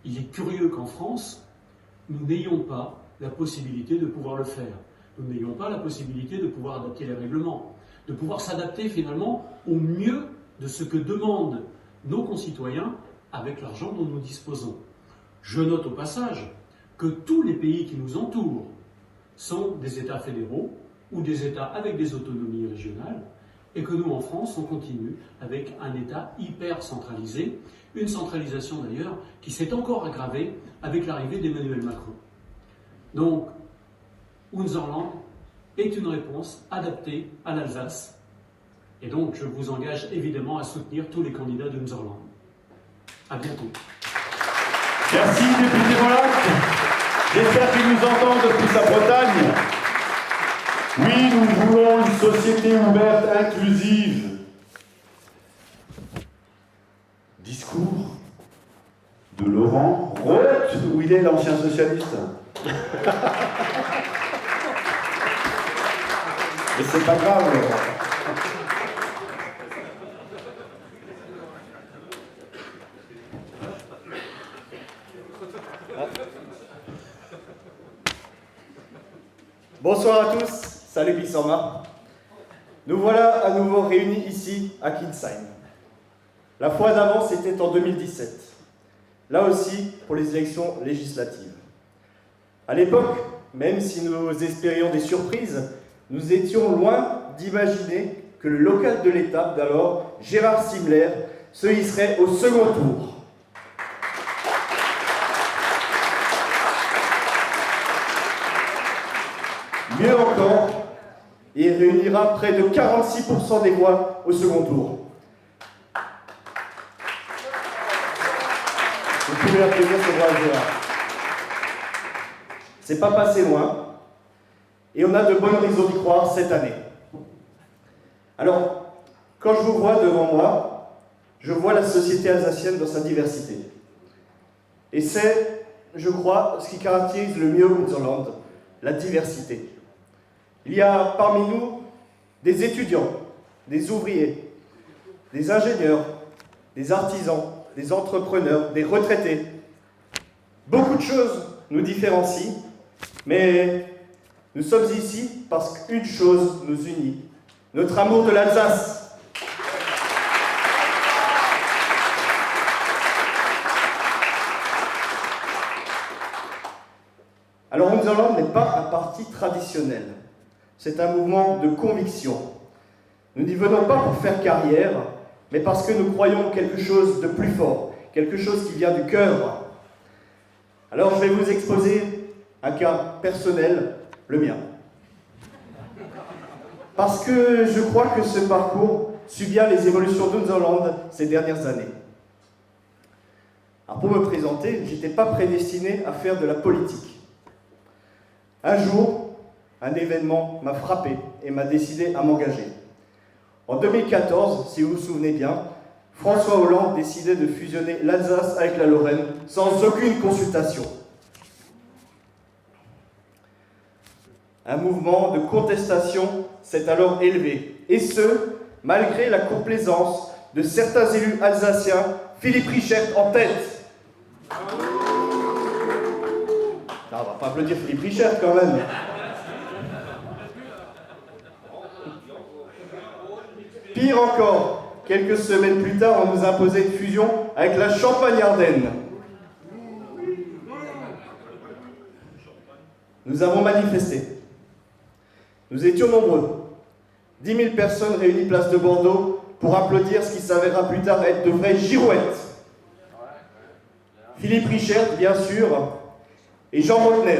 Il est curieux qu'en France, nous n'ayons pas la possibilité de pouvoir le faire. Nous n'ayons pas la possibilité de pouvoir adapter les règlements, de pouvoir s'adapter finalement au mieux de ce que demandent nos concitoyens avec l'argent dont nous disposons. Je note au passage que tous les pays qui nous entourent sont des États fédéraux ou des États avec des autonomies régionales, et que nous, en France, on continue avec un État hyper centralisé, une centralisation d'ailleurs qui s'est encore aggravée avec l'arrivée d'Emmanuel Macron. Donc, Unserland est une réponse adaptée à l'Alsace, et donc je vous engage évidemment à soutenir tous les candidats d'Unserland. À bientôt. Merci, député Volac. J'espère qu'il nous entend depuis sa Bretagne. Oui, nous voulons une société ouverte, inclusive. Discours de Laurent Roth. Où il est, l'ancien socialiste? Mais c'est pas grave, Laurent. Bonsoir à tous, salut Bissoma. Nous voilà à nouveau réunis ici à Kinsheim. La fois d'avant, c'était en 2017. Là aussi, pour les élections législatives. À l'époque, même si nous espérions des surprises, nous étions loin d'imaginer que le local de l'État d'alors, Gérard Simmler, se hisserait au second tour. Mieux encore, il réunira près de 46% des voix au second tour. Vous pouvez applaudir ce brave Gérard. C'est pas passé loin, et on a de bonnes raisons d'y croire cette année. Alors, quand je vous vois devant moi, je vois la société alsacienne dans sa diversité. Et c'est, je crois, ce qui caractérise le mieux Unserland, la diversité. Il y a parmi nous des étudiants, des ouvriers, des ingénieurs, des artisans, des entrepreneurs, des retraités. Beaucoup de choses nous différencient, mais nous sommes ici parce qu'une chose nous unit, notre amour de l'Alsace. Alors Unserland n'est pas un parti traditionnel. C'est un mouvement de conviction. Nous n'y venons pas pour faire carrière, mais parce que nous croyons quelque chose de plus fort, quelque chose qui vient du cœur. Alors je vais vous exposer un cas personnel, le mien. Parce que je crois que ce parcours suit bien les évolutions d'Unserland ces dernières années. Alors pour me présenter, je n'étais pas prédestiné à faire de la politique. Un jour, un événement m'a frappé et m'a décidé à m'engager. En 2014, si vous vous souvenez bien, François Hollande décidait de fusionner l'Alsace avec la Lorraine sans aucune consultation. Un mouvement de contestation s'est alors élevé, et ce, malgré la complaisance de certains élus alsaciens, Philippe Richert en tête. Non, on va pas applaudir Philippe Richert quand même. Pire encore, quelques semaines plus tard, on nous imposait une fusion avec la Champagne-Ardenne. nous avons manifesté. Nous étions nombreux. 10 000 personnes réunies place de Bordeaux pour applaudir ce qui s'avérera plus tard être de vraies girouettes. Philippe Richert, bien sûr, et Jean Rotner,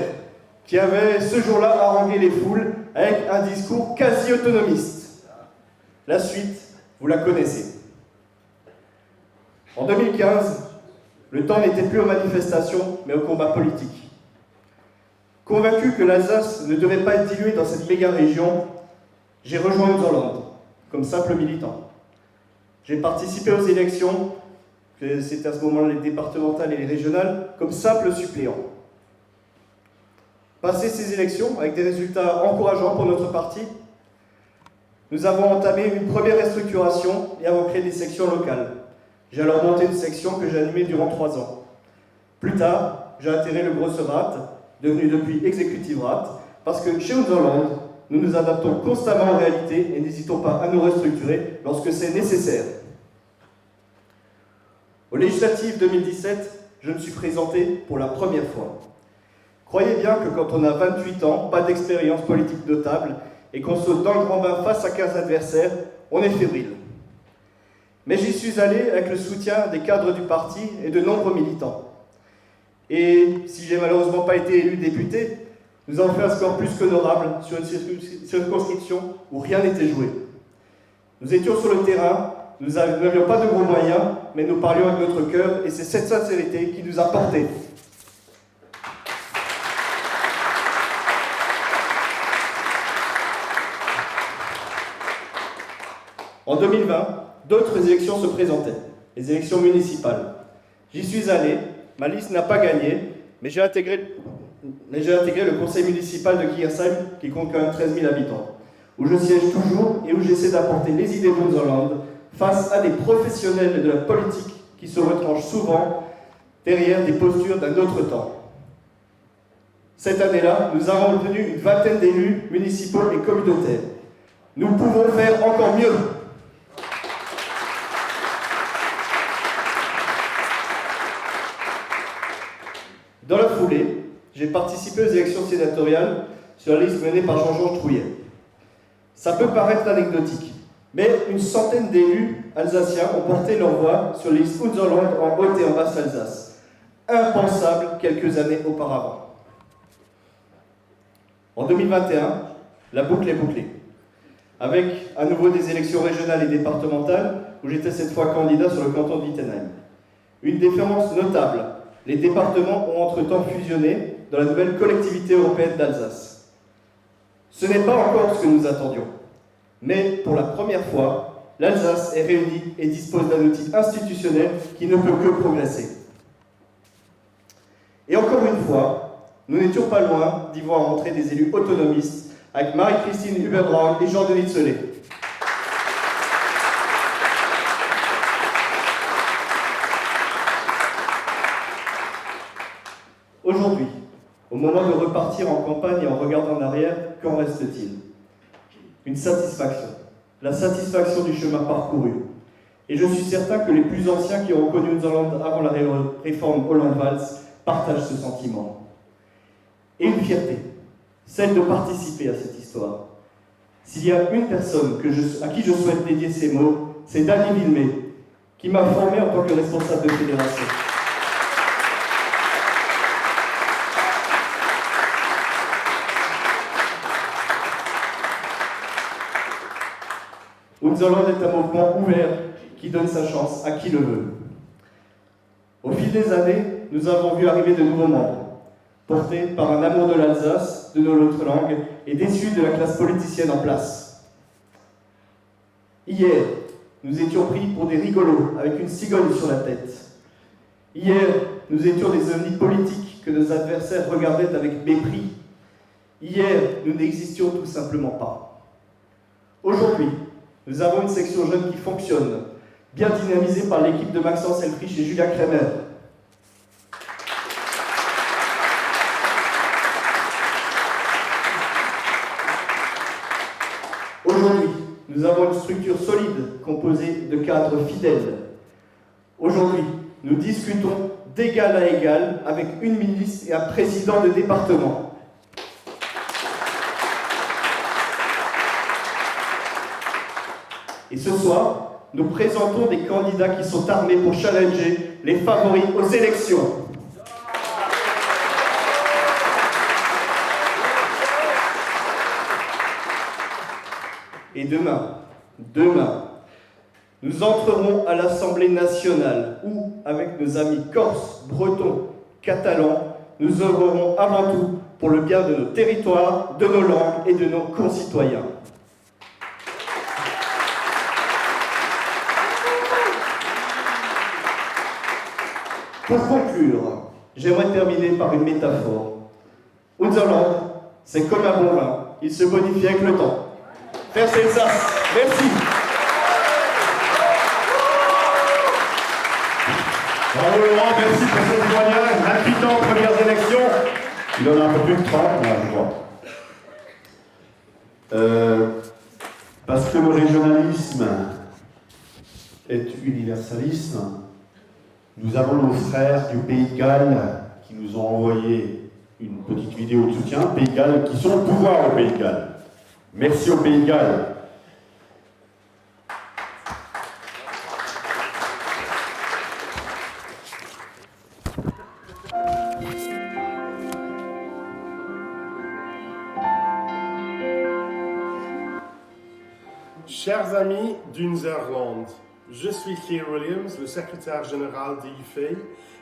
qui avait ce jour-là harangué les foules avec un discours quasi autonomiste. La suite, vous la connaissez. En 2015, le temps n'était plus aux manifestations, mais au combat politique. Convaincu que l'Alsace ne devait pas être diluée dans cette méga-région, j'ai rejoint Unterland comme simple militant. J'ai participé aux élections, c'était à ce moment-là les départementales et les régionales, comme simple suppléant. Passé ces élections, avec des résultats encourageants pour notre parti, nous avons entamé une première restructuration et avons créé des sections locales. J'ai alors monté une section que j'ai animée durant 3 ans. Plus tard, j'ai intégré le Grosse Rat, devenu depuis Executive Rat, parce que chez Unterland, nous nous adaptons constamment aux réalités et n'hésitons pas à nous restructurer lorsque c'est nécessaire. Aux législatives 2017, je me suis présenté pour la première fois. Croyez bien que quand on a 28 ans, pas d'expérience politique notable, et qu'on saute dans le grand bain face à 15 adversaires, on est fébrile. Mais j'y suis allé avec le soutien des cadres du parti et de nombreux militants. Et si j'ai malheureusement pas été élu député, nous avons fait un score plus qu'honorable sur une circonscription où rien n'était joué. Nous étions sur le terrain, nous n'avions pas de gros moyens, mais nous parlions avec notre cœur, et c'est cette sincérité qui nous a portés. En 2020, d'autres élections se présentaient, les élections municipales. J'y suis allé, ma liste n'a pas gagné, mais j'ai intégré le conseil municipal de Kiersheim, qui compte quand même 13 000 habitants, où je siège toujours et où j'essaie d'apporter les idées d'Unserland face à des professionnels de la politique qui se retranchent souvent derrière des postures d'un autre temps. Cette année-là, nous avons obtenu une vingtaine d'élus municipaux et communautaires. Nous pouvons faire encore mieux. Dans la foulée, j'ai participé aux élections sénatoriales sur la liste menée par Jean-Georges Trouillet. Ça peut paraître anecdotique, mais une centaine d'élus alsaciens ont porté leur voix sur les listes Unterland en Haute et en Basse-Alsace. Impensable quelques années auparavant. En 2021, la boucle est bouclée, avec à nouveau des élections régionales et départementales, où j'étais cette fois candidat sur le canton de Wittenheim. Une différence notable, les départements ont entre-temps fusionné dans la nouvelle collectivité européenne d'Alsace. Ce n'est pas encore ce que nous attendions, mais pour la première fois, l'Alsace est réunie et dispose d'un outil institutionnel qui ne peut que progresser. Et encore une fois, nous n'étions pas loin d'y voir entrer des élus autonomistes avec Marie-Christine Huberbraun et Jean-Denis Tselet. Aujourd'hui, au moment de repartir en campagne et en regardant en arrière, qu'en reste-t-il? Une satisfaction. La satisfaction du chemin parcouru. Et je suis certain que les plus anciens qui ont connu Unterland avant la réforme Hollande-Valls partagent ce sentiment. Et une fierté, celle de participer à cette histoire. S'il y a une personne à qui je souhaite dédier ces mots, c'est Dany Villemé, qui m'a formé en tant que responsable de fédération. Unterland est un mouvement ouvert qui donne sa chance à qui le veut. Au fil des années, nous avons vu arriver de nouveaux membres, portés par un amour de l'Alsace, de notre langue et déçus de la classe politicienne en place. Hier, nous étions pris pour des rigolos avec une cigogne sur la tête. Hier, nous étions des ovnis politiques que nos adversaires regardaient avec mépris. Hier, nous n'existions tout simplement pas. Aujourd'hui, nous avons une section jeune qui fonctionne, bien dynamisée par l'équipe de Maxence Elfrich et Julia Kremer. Aujourd'hui, nous avons une structure solide composée de cadres fidèles. Aujourd'hui, nous discutons d'égal à égal avec une ministre et un président de département. Et ce soir, nous présentons des candidats qui sont armés pour challenger les favoris aux élections. Et demain, nous entrerons à l'Assemblée nationale où, avec nos amis corses, bretons, catalans, nous œuvrerons avant tout pour le bien de nos territoires, de nos langues et de nos concitoyens. Pour conclure, j'aimerais terminer par une métaphore. Unser Land, c'est comme un bon vin, il se bonifie avec le temps. Merci Alsace, merci. Bravo Laurent, merci pour ce témoignage. 28 ans, premières élections. Il en a un peu plus de 30, je crois. Parce que le régionalisme est universalisme, nous avons nos frères du Pays de Galles qui nous ont envoyé une petite vidéo de soutien, Pays de Galles, qui sont au pouvoir au Pays de Galles. Merci au Pays de Galles. Chers amis d'Unserland, je suis Keir Williams, le secrétaire général d'IFE,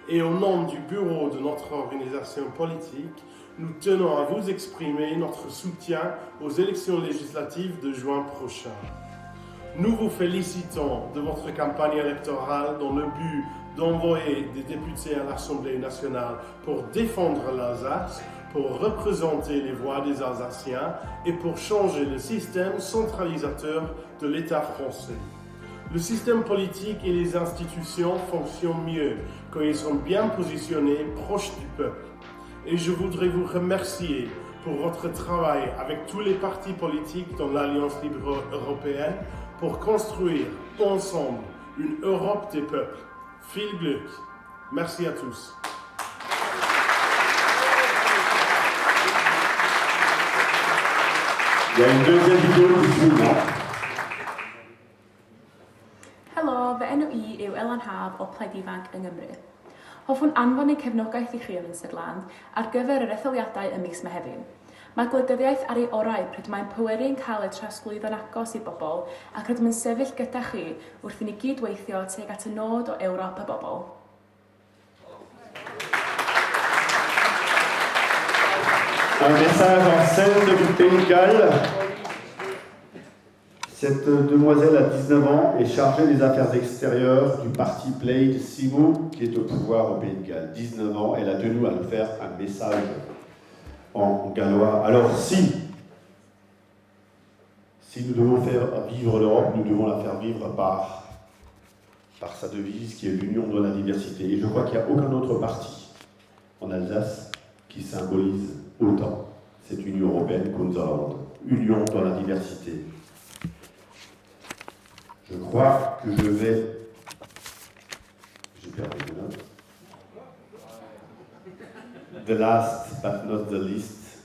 et au nom du bureau de notre organisation politique, nous tenons à vous exprimer notre soutien aux élections législatives de juin prochain. Nous vous félicitons de votre campagne électorale dans le but d'envoyer des députés à l'Assemblée nationale pour défendre l'Alsace, pour représenter les voix des Alsaciens et pour changer le système centralisateur de l'État français. Le système politique et les institutions fonctionnent mieux quand ils sont bien positionnés proches du peuple. Et je voudrais vous remercier pour votre travail avec tous les partis politiques dans l'Alliance libre européenne pour construire ensemble une Europe des peuples. Viel Glück. Merci à tous. Il y a une deuxième vidéo qui suit, non? Helo, fy enw I yw Elan Haf o Plaid Ifanc yng Nghymru. Hoffwn anfon eu cefnogaeth i chi yn Unserland ar gyfer yr etholiadau ym mis Mehefin. Mae gwleidyddiaeth ar ei orau pryd mae'n pweru'n cael eu trosglwyddo'n agos i bobl ac rydym yn sefyll gyda chi wrth i ni gydweithio tuag at y nod o Ewrop y bobl. Un message en scène du Pays de Galles. Cette demoiselle à 19 ans est chargée des affaires extérieures du parti Plaid Cymru qui est au pouvoir au Pays de Galles. 19 ans, elle a tenu à nous faire un message en gallois. Alors si nous devons faire vivre l'Europe, nous devons la faire vivre par sa devise qui est l'union dans la diversité. Et je crois qu'il n'y a aucun autre parti en Alsace qui symbolise autant cette Union européenne qu'Unserland. Union dans la diversité. Je crois que je vais... J'ai perdu les notes. The last but not the least.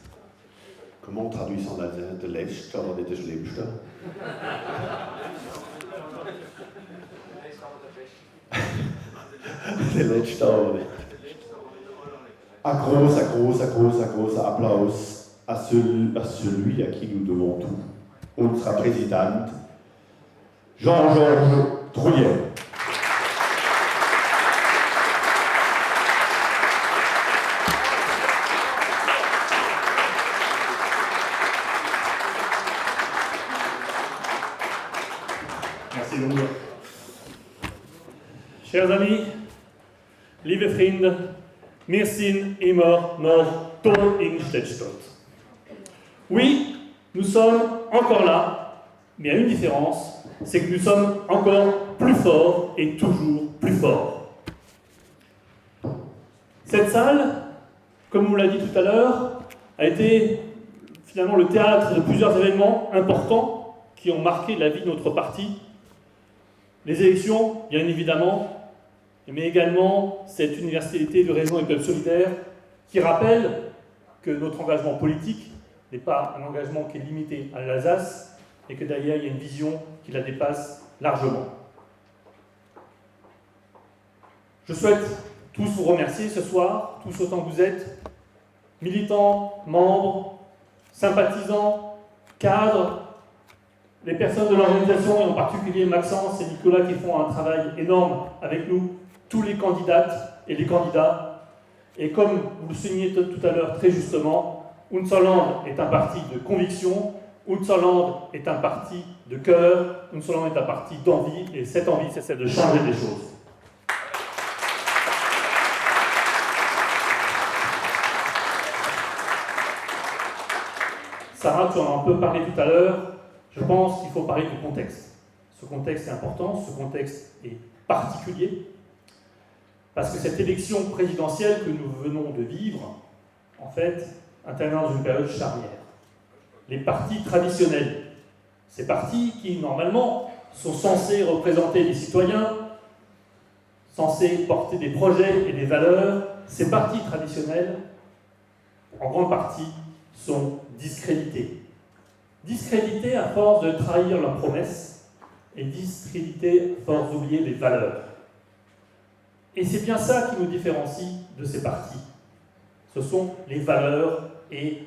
Comment on traduit ça en alsacien? The letzte oder the schlimmste? The letzte oder nicht. Un gros Applaus à celui à qui nous devons tout. Unsere Präsident, Jean-Georges Trouillet. Merci Louis. Chers amis, liebe Freunde, wir sind immer noch toll in Stettstadt. Oui, nous sommes encore là, mais il y a une différence, c'est que nous sommes encore plus forts et toujours plus forts. Cette salle, comme on vous l'a dit tout à l'heure, a été finalement le théâtre de plusieurs événements importants qui ont marqué la vie de notre parti. Les élections, bien évidemment, mais également cette universalité de raison et peuple solidaire qui rappelle que notre engagement politique n'est pas un engagement qui est limité à l'Alsace, et que derrière, il y a une vision qui la dépasse largement. Je souhaite tous vous remercier ce soir, tous autant que vous êtes, militants, membres, sympathisants, cadres, les personnes de l'organisation, et en particulier Maxence et Nicolas qui font un travail énorme avec nous, tous les candidates et les candidats. Et comme vous le soulignez tout à l'heure très justement, Unserland est un parti de conviction, Unserland est un parti de cœur, Unserland est un parti d'envie, et cette envie, c'est celle de changer des choses. Sarah, tu en as un peu parlé tout à l'heure. Je pense qu'il faut parler du contexte. Ce contexte est important, ce contexte est particulier, parce que cette élection présidentielle que nous venons de vivre, en fait, intervient dans une période charnière. Les partis traditionnels, ces partis qui, normalement, sont censés représenter les citoyens, censés porter des projets et des valeurs, ces partis traditionnels, en grande partie, sont discrédités. Discrédités à force de trahir leurs promesses et discrédités à force d'oublier les valeurs. Et c'est bien ça qui nous différencie de ces partis. Ce sont les valeurs et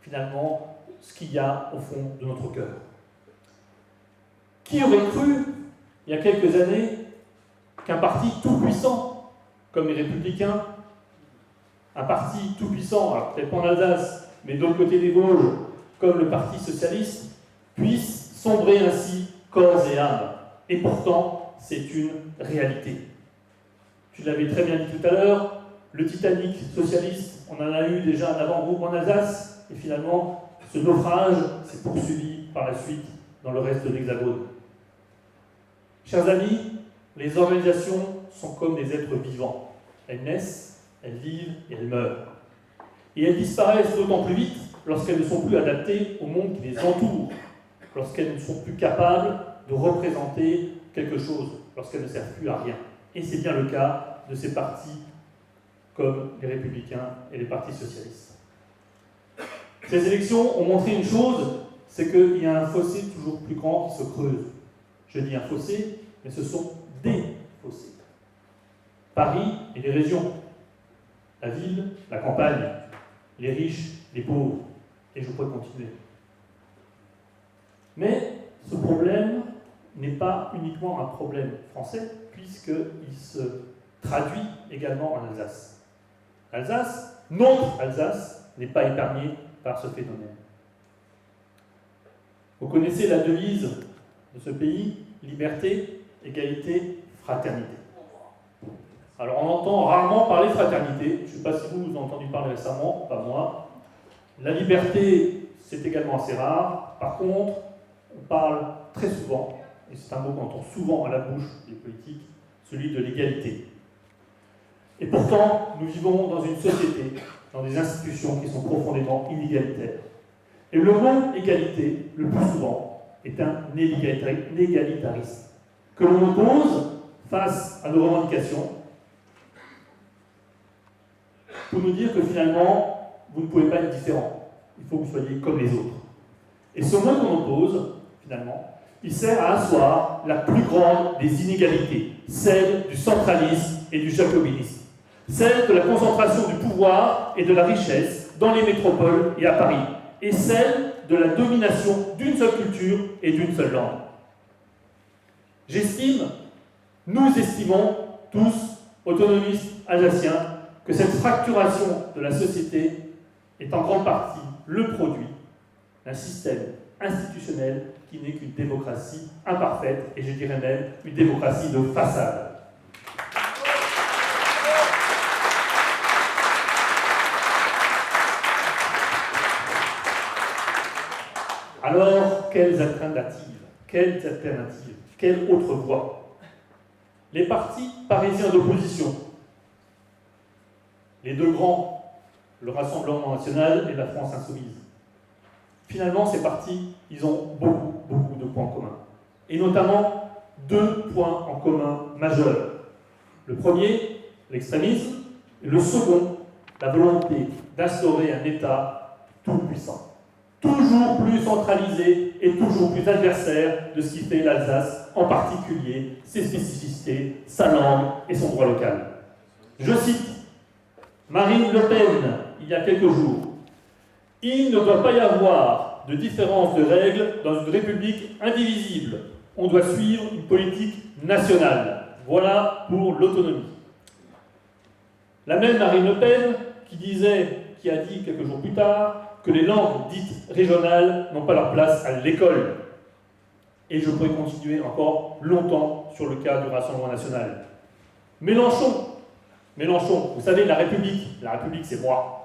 finalement ce qu'il y a au fond de notre cœur. Qui aurait cru, il y a quelques années, qu'un parti tout-puissant, comme les Républicains, un parti tout-puissant, alors peut-être pas en Alsace, mais de l'autre côté des Vosges, comme le Parti socialiste, puisse sombrer ainsi corps et âme. Et pourtant, c'est une réalité. Tu l'avais très bien dit tout à l'heure, le Titanic socialiste, on en a eu déjà un avant-groupe en Alsace, et finalement, ce naufrage s'est poursuivi par la suite dans le reste de l'Hexagone. Chers amis, les organisations sont comme des êtres vivants. Elles naissent, elles vivent et elles meurent. Et elles disparaissent d'autant plus vite lorsqu'elles ne sont plus adaptées au monde qui les entoure, lorsqu'elles ne sont plus capables de représenter quelque chose, lorsqu'elles ne servent plus à rien. Et c'est bien le cas de ces partis comme les Républicains et les partis socialistes. Ces élections ont montré une chose, c'est qu'il y a un fossé toujours plus grand qui se creuse. Je dis un fossé, mais ce sont des fossés. Paris et les régions, la ville, la campagne, les riches, les pauvres, et je pourrais continuer. Mais ce problème n'est pas uniquement un problème français, puisqu'il se traduit également en Alsace. L'Alsace, notre Alsace, n'est pas épargnée par ce phénomène. Vous connaissez la devise de ce pays, liberté, égalité, fraternité. Alors on entend rarement parler fraternité, je ne sais pas si vous avez entendu parler récemment, pas moi. La liberté, c'est également assez rare. Par contre, on parle très souvent, et c'est un mot qu'on entend souvent à la bouche des politiques, celui de l'égalité. Et pourtant, nous vivons dans une société, dans des institutions qui sont profondément inégalitaires. Et le mot égalité, le plus souvent, est un égalitarisme que l'on oppose face à nos revendications pour nous dire que finalement, vous ne pouvez pas être différent. Il faut que vous soyez comme les autres. Et ce mot qu'on oppose, finalement, il sert à asseoir la plus grande des inégalités, celle du centralisme et du jacobinisme, celle de la concentration du pouvoir et de la richesse dans les métropoles et à Paris, et celle de la domination d'une seule culture et d'une seule langue. Nous estimons tous, autonomistes alsaciens, que cette fracturation de la société est en grande partie le produit d'un système institutionnel qui n'est qu'une démocratie imparfaite, et je dirais même une démocratie de façade. Alors, quelles alternatives? Quelle autre voie? Les partis parisiens d'opposition, les deux grands, le Rassemblement national et la France insoumise. Finalement, ces partis, ils ont beaucoup de points communs. Et notamment, deux points en commun majeurs. Le premier, l'extrémisme, et le second, la volonté d'instaurer un État tout-puissant. toujours plus centralisé et toujours plus adversaire de ce qui fait l'Alsace, en particulier ses spécificités, sa langue et son droit local. Je cite Marine Le Pen, il y a quelques jours. « Il ne doit pas y avoir de différence de règles dans une république indivisible. On doit suivre une politique nationale. Voilà pour l'autonomie. » La même Marine Le Pen qui a dit quelques jours plus tard que les langues dites régionales n'ont pas leur place à l'école. Et je pourrais continuer encore longtemps sur le cas du Rassemblement national. Mélenchon, vous savez, la République c'est moi.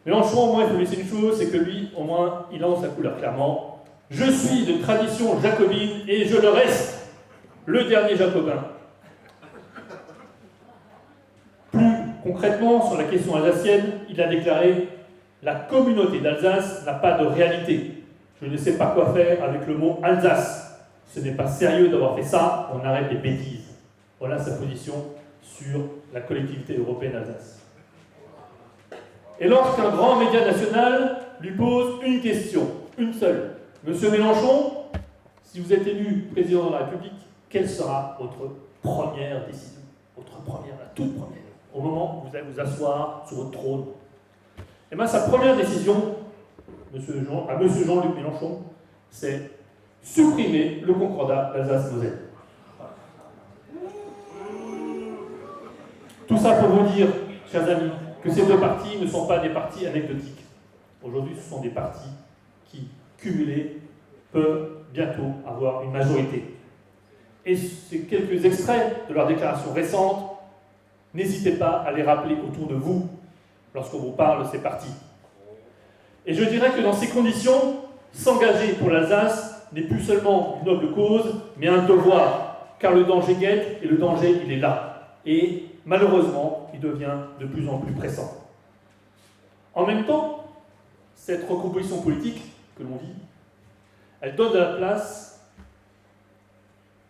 Mélenchon, au moins, il faut laisser une chose, c'est que lui, au moins, il lance sa couleur clairement. Je suis de tradition jacobine et je le reste, le dernier jacobin. Plus concrètement, sur la question alsacienne, il a déclaré « La communauté d'Alsace n'a pas de réalité. Je ne sais pas quoi faire avec le mot Alsace. Ce n'est pas sérieux d'avoir fait ça, on arrête les bêtises. » Voilà sa position sur la collectivité européenne Alsace. Et lorsqu'un grand média national lui pose une question, une seule, « Monsieur Mélenchon, si vous êtes élu président de la République, quelle sera votre première décision ?» Votre première, la toute première, au moment où vous allez vous asseoir sur votre trône. Et bien sa première décision, à monsieur Jean-Luc Mélenchon, c'est supprimer le concordat d'Alsace-Moselle. Tout ça pour vous dire, chers amis, que ces deux partis ne sont pas des partis anecdotiques. Aujourd'hui, ce sont des partis qui, cumulés, peuvent bientôt avoir une majorité. Et ces quelques extraits de leur déclaration récente, n'hésitez pas à les rappeler autour de vous lorsqu'on vous parle de ces partis. Et je dirais que dans ces conditions, s'engager pour l'Alsace n'est plus seulement une noble cause, mais un devoir, car le danger guette et le danger, il est là. Et malheureusement, il devient de plus en plus pressant. En même temps, cette recomposition politique que l'on vit, elle donne de la place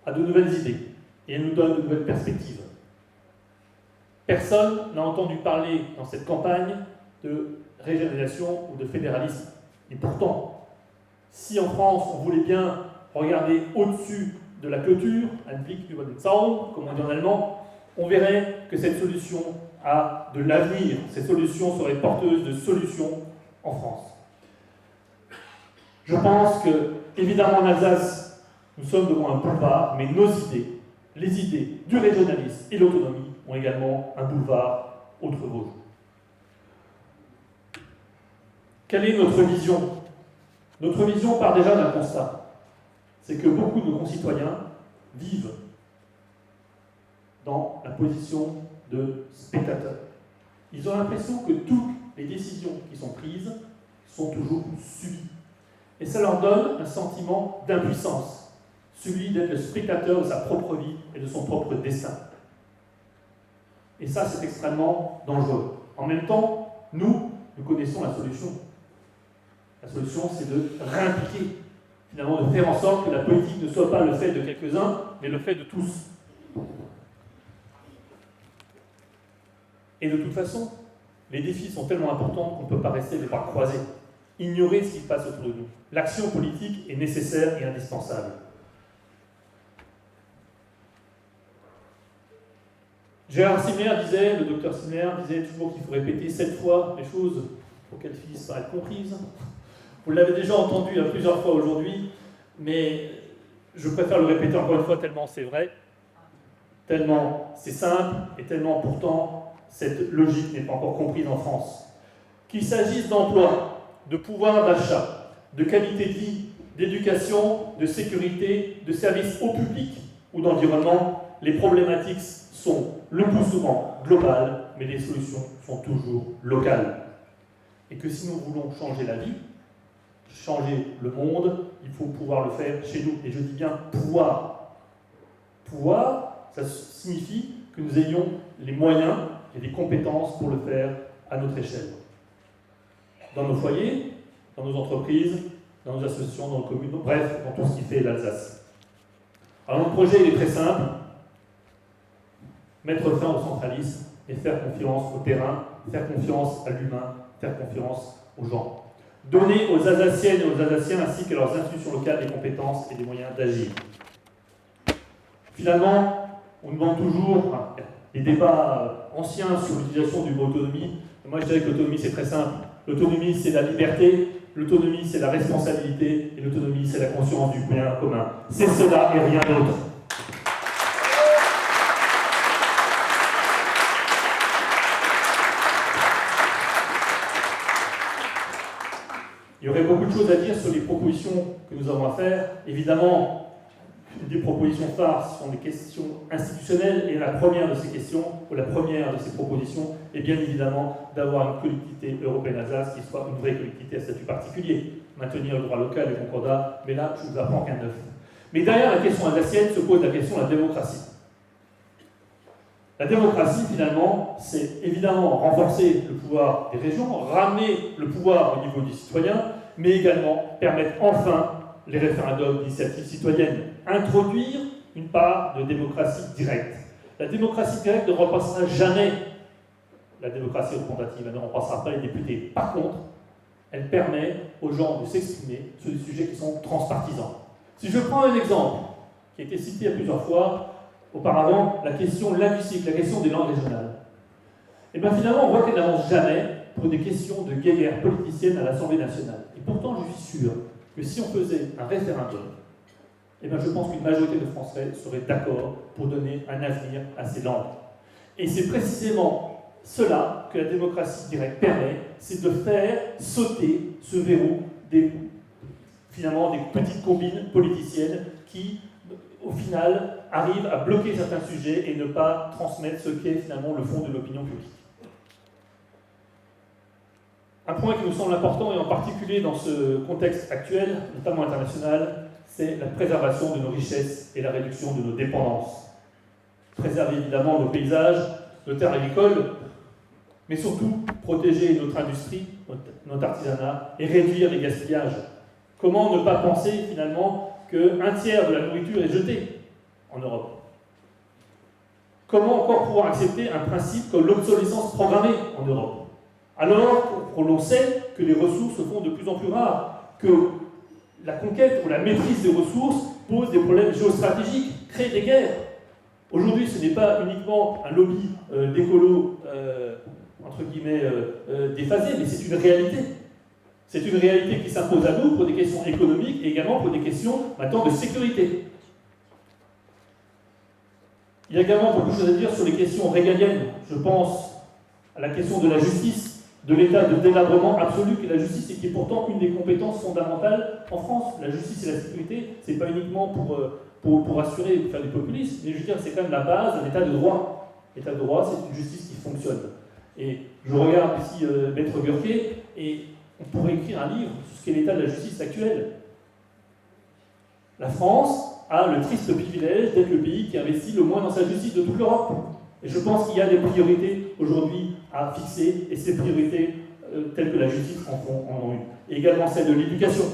à de nouvelles idées et elle nous donne de nouvelles perspectives. Personne n'a entendu parler dans cette campagne de régionalisation ou de fédéralisme. Et pourtant, si en France on voulait bien regarder au-dessus de la clôture, ein Blick über den Zaun, comme on dit en allemand, on verrait que cette solution a de l'avenir. Cette solution serait porteuse de solutions en France. Je pense que, évidemment, en Alsace, nous sommes devant un boulevard, mais nos idées, les idées du régionalisme et l'autonomie, ont également un boulevard Autre-Vosges. Quelle est notre vision ? Notre vision part déjà d'un constat. C'est que beaucoup de nos concitoyens vivent dans la position de spectateurs. Ils ont l'impression que toutes les décisions qui sont prises sont toujours subies. Et ça leur donne un sentiment d'impuissance, celui d'être le spectateur de sa propre vie et de son propre destin. Et ça, c'est extrêmement dangereux. En même temps, nous connaissons la solution. La solution, c'est de réimpliquer, finalement, de faire en sorte que la politique ne soit pas le fait de quelques-uns, mais le fait de tous. Et de toute façon, les défis sont tellement importants qu'on ne peut pas rester les bras croisés, ignorer ce qui se passe autour de nous. L'action politique est nécessaire et indispensable. Gérard Simler disait, le docteur Simler disait toujours qu'il faut répéter 7 fois les choses pour qu'elles finissent par être comprises. Vous l'avez déjà entendu plusieurs fois aujourd'hui, mais je préfère le répéter encore une fois tellement c'est vrai, tellement c'est simple et tellement pourtant cette logique n'est pas encore comprise en France. Qu'il s'agisse d'emploi, de pouvoir d'achat, de qualité de vie, d'éducation, de sécurité, de services au public ou d'environnement, les problématiques sont le plus souvent globales, mais les solutions sont toujours locales. Et que si nous voulons changer la vie, changer le monde, il faut pouvoir le faire chez nous. Et je dis bien pouvoir. Pouvoir, ça signifie que nous ayons les moyens et les compétences pour le faire à notre échelle. Dans nos foyers, dans nos entreprises, dans nos associations, dans nos communes, bref, dans tout ce qui fait l'Alsace. Alors notre projet, il est très simple. Mettre fin au centralisme et faire confiance au terrain faire confiance à l'humain, faire confiance aux gens. Donner aux Alsaciennes et aux Alsaciens ainsi qu'à leurs institutions locales des compétences et des moyens d'agir. Finalement, on demande toujours des débats anciens sur l'utilisation du mot autonomie. Moi, je dirais que l'autonomie, c'est très simple. L'autonomie, c'est la liberté, l'autonomie, c'est la responsabilité, et l'autonomie, c'est la conscience du bien commun. C'est cela et rien d'autre. Il y aurait beaucoup de choses à dire sur les propositions que nous avons à faire. Évidemment, une des propositions phares sont des questions institutionnelles, et la première de ces questions, ou la première de ces propositions, est bien évidemment d'avoir une collectivité européenne Alsace qui soit une vraie collectivité à statut particulier, maintenir le droit local et le concordat, mais là, je ne vous apprends qu'un neuf. Mais derrière la question alsacienne se pose la question de la démocratie. La démocratie, finalement, c'est évidemment renforcer le pouvoir des régions, ramener le pouvoir au niveau des citoyens, mais également permettre enfin les référendums d'initiative citoyenne, introduire une part de démocratie directe. La démocratie directe ne remplacera jamais la démocratie représentative, elle ne remplacera pas les députés. Par contre, elle permet aux gens de s'exprimer sur des sujets qui sont transpartisans. Si je prends un exemple qui a été cité à plusieurs fois auparavant, la question linguistique, la question des langues régionales, et bien finalement on voit qu'elle n'avance jamais pour des questions de guéguerre politicienne à l'Assemblée nationale. Et pourtant je suis sûr que si on faisait un référendum, eh bien je pense qu'une majorité de Français serait d'accord pour donner un avenir à ces langues. Et c'est précisément cela que la démocratie directe permet, c'est de faire sauter ce verrou finalement des petites combines politiciennes qui, au final, arrivent à bloquer certains sujets et ne pas transmettre ce qu'est finalement le fond de l'opinion publique. Un point qui nous semble important, et en particulier dans ce contexte actuel, notamment international, c'est la préservation de nos richesses et la réduction de nos dépendances. Préserver évidemment nos paysages, nos terres agricoles, mais surtout protéger notre industrie, notre artisanat, et réduire les gaspillages. Comment ne pas penser finalement qu'un tiers de la nourriture est jetée en Europe? Comment encore pouvoir accepter un principe comme l'obsolescence programmée en Europe, alors que l'on sait que les ressources se font de plus en plus rares, que la conquête ou la maîtrise des ressources pose des problèmes géostratégiques, crée des guerres. Aujourd'hui, ce n'est pas uniquement un lobby d'écolos, entre guillemets, déphasé, mais c'est une réalité. C'est une réalité qui s'impose à nous pour des questions économiques et également pour des questions maintenant de sécurité. Il y a également beaucoup de choses à dire sur les questions régaliennes. Je pense à la question de la justice, de l'état de délabrement absolu qu'est la justice et qui est pourtant une des compétences fondamentales en France. La justice et la sécurité, c'est pas uniquement pour assurer ou faire du populisme, mais je veux dire, c'est quand même la base d'un état de droit. L'état de droit, c'est une justice qui fonctionne. Et je regarde ici Maître Gurquet, et on pourrait écrire un livre sur ce qu'est l'état de la justice actuelle. La France a le triste privilège d'être le pays qui investit le moins dans sa justice de toute l'Europe. Et je pense qu'il y a des priorités aujourd'hui à fixer, et ces priorités, telles que la justice, en ont une. Et également celle de l'éducation.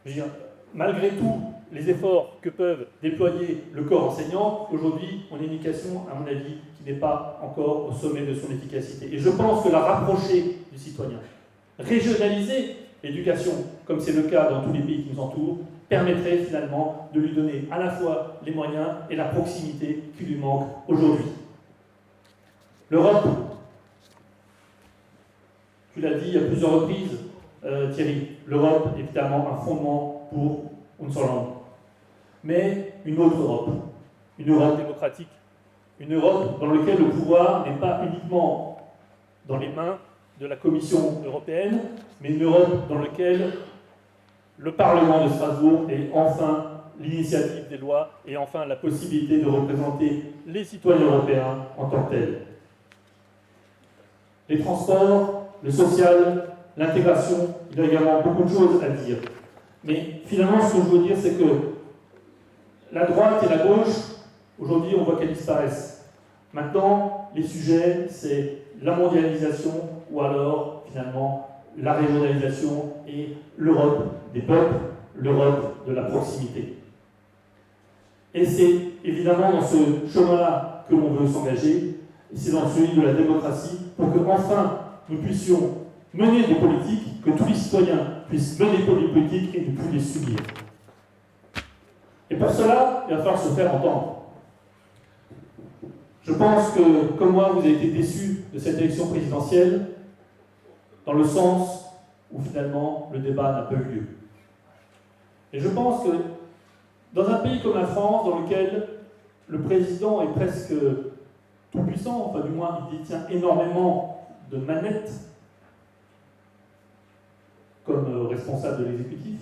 Je veux dire, malgré tout, les efforts que peuvent déployer le corps enseignant, aujourd'hui, on a une éducation, à mon avis, qui n'est pas encore au sommet de son efficacité. Et je pense que la rapprocher du citoyen, régionaliser l'éducation, comme c'est le cas dans tous les pays qui nous entourent, permettrait finalement de lui donner à la fois les moyens et la proximité qui lui manquent aujourd'hui. L'Europe, tu l'as dit à plusieurs reprises, Thierry, l'Europe est évidemment un fondement pour Unserland. Mais une autre Europe, une Europe démocratique, une Europe dans laquelle le pouvoir n'est pas uniquement dans les mains de la Commission européenne, mais une Europe dans laquelle le Parlement de Strasbourg ait enfin l'initiative des lois et enfin la possibilité de représenter les citoyens européens en tant que tels. Les transports, le social, l'intégration, il y a également beaucoup de choses à dire. Mais finalement, ce que je veux dire, c'est que la droite et la gauche, aujourd'hui, on voit qu'elles disparaissent. Maintenant, les sujets, c'est la mondialisation ou alors, finalement, la régionalisation et l'Europe des peuples, l'Europe de la proximité. Et c'est évidemment dans ce chemin-là que l'on veut s'engager. et c'est dans celui de la démocratie, pour que enfin nous puissions mener des politiques, que tous les citoyens puissent mener des politiques et ne plus les subir. Et pour cela, il va falloir se faire entendre. Je pense que, comme moi, vous avez été déçus de cette élection présidentielle, dans le sens où finalement le débat n'a pas eu lieu. Et je pense que dans un pays comme la France, dans lequel le président est presque tout-puissant, enfin du moins il détient énormément de manettes comme responsable de l'exécutif,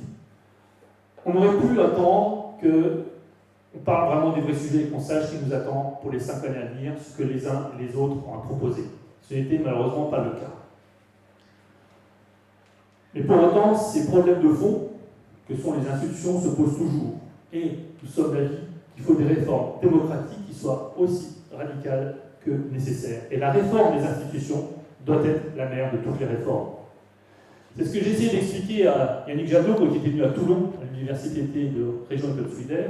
on aurait pu attendre qu'on parle vraiment des vrais sujets et qu'on sache ce qui nous attend pour les 5 années à venir, ce que les uns et les autres ont à proposer. Ce n'était malheureusement pas le cas. Mais pour autant, ces problèmes de fond que sont les institutions se posent toujours. Et nous sommes d'avis qu'il faut des réformes démocratiques qui soient aussi radicales que nécessaires. Et la réforme des institutions doit être la mère de toutes les réformes. C'est ce que j'ai essayé d'expliquer à Yannick Jadot, qui était venu à Toulon, à l'université de Région Club Solidaire.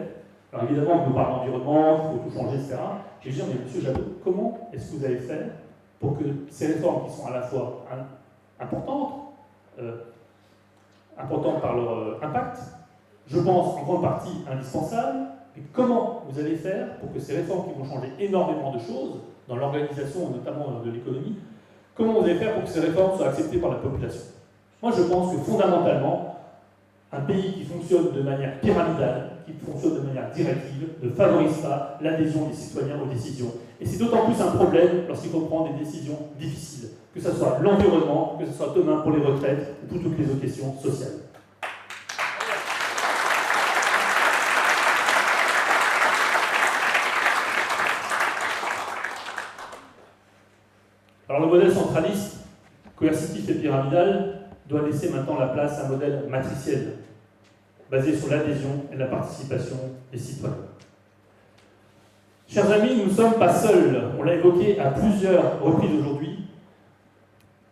Alors évidemment, on nous parle d'environnement, il faut tout changer, etc. J'ai dit, mais monsieur Jadot, comment est-ce que vous allez faire pour que ces réformes qui sont à la fois importantes par leur impact, je pense en grande partie indispensables, mais comment vous allez faire pour que ces réformes qui vont changer énormément de choses, dans l'organisation, notamment de l'économie, comment vous allez faire pour que ces réformes soient acceptées par la population? Moi, je pense que fondamentalement, un pays qui fonctionne de manière pyramidale, qui fonctionne de manière directive, ne favorise pas l'adhésion des citoyens aux décisions. Et c'est d'autant plus un problème lorsqu'il faut prendre des décisions difficiles, que ce soit l'environnement, que ce soit demain pour les retraites, ou toutes les autres questions sociales. Alors le modèle centraliste, coercitif et pyramidal doit laisser maintenant la place à un modèle matriciel, basé sur l'adhésion et la participation des citoyens. Chers amis, nous ne sommes pas seuls. On l'a évoqué à plusieurs reprises aujourd'hui.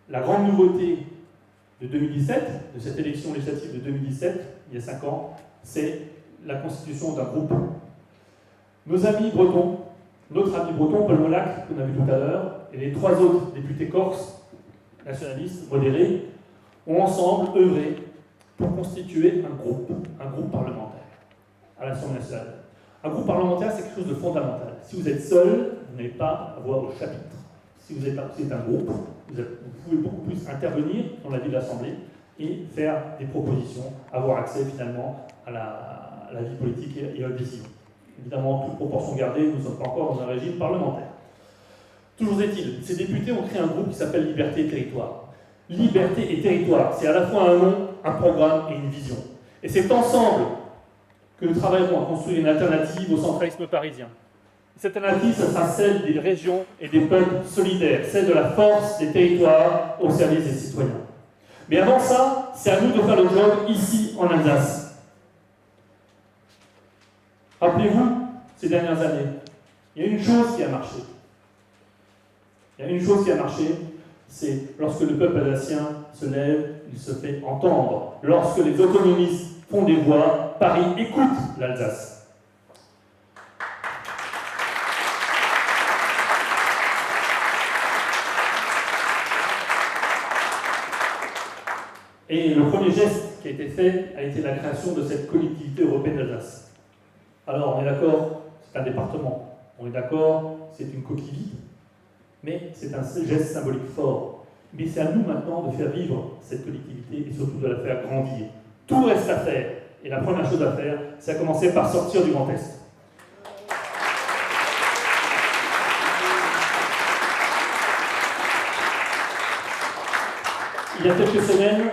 La grande nouveauté de 2017, de cette élection législative de 2017, il y a 5 ans, c'est la constitution d'un groupe. Nos amis bretons, notre ami breton, Paul Molac, qu'on a vu tout à l'heure, et les 3 autres députés corses, nationalistes, modérés, ont ensemble œuvré pour constituer un groupe parlementaire à l'Assemblée nationale. Un groupe parlementaire, c'est quelque chose de fondamental. Si vous êtes seul, vous n'avez pas à voir au chapitre. Si vous êtes un groupe, vous pouvez beaucoup plus intervenir dans la vie de l'Assemblée et faire des propositions, avoir accès finalement à la vie politique et à la décision. Évidemment, toute proportion gardée, nous ne sommes pas encore dans un régime parlementaire. Toujours est-il, ces députés ont créé un groupe qui s'appelle Liberté et Territoire. Liberté et Territoire, c'est à la fois un nom, un programme et une vision. Et c'est ensemble que nous travaillerons à construire une alternative au centralisme parisien. Cette alternative, ce sera celle des régions et des peuples solidaires, celle de la force des territoires au service des citoyens. Mais avant ça, c'est à nous de faire le job ici en Alsace. Rappelez-vous, ces dernières années, il y a une chose qui a marché. C'est lorsque le peuple alsacien se lève, il se fait entendre. Lorsque les autonomistes font des voix, Paris écoute l'Alsace. Et le premier geste qui a été fait a été la création de cette collectivité européenne d'Alsace. Alors, on est d'accord, c'est un département. On est d'accord, c'est une coquille vide. Mais c'est un geste symbolique fort. Mais c'est à nous maintenant de faire vivre cette collectivité et surtout de la faire grandir. Tout reste à faire. Et la première chose à faire, c'est à commencer par sortir du Grand Est. Il y a quelques semaines,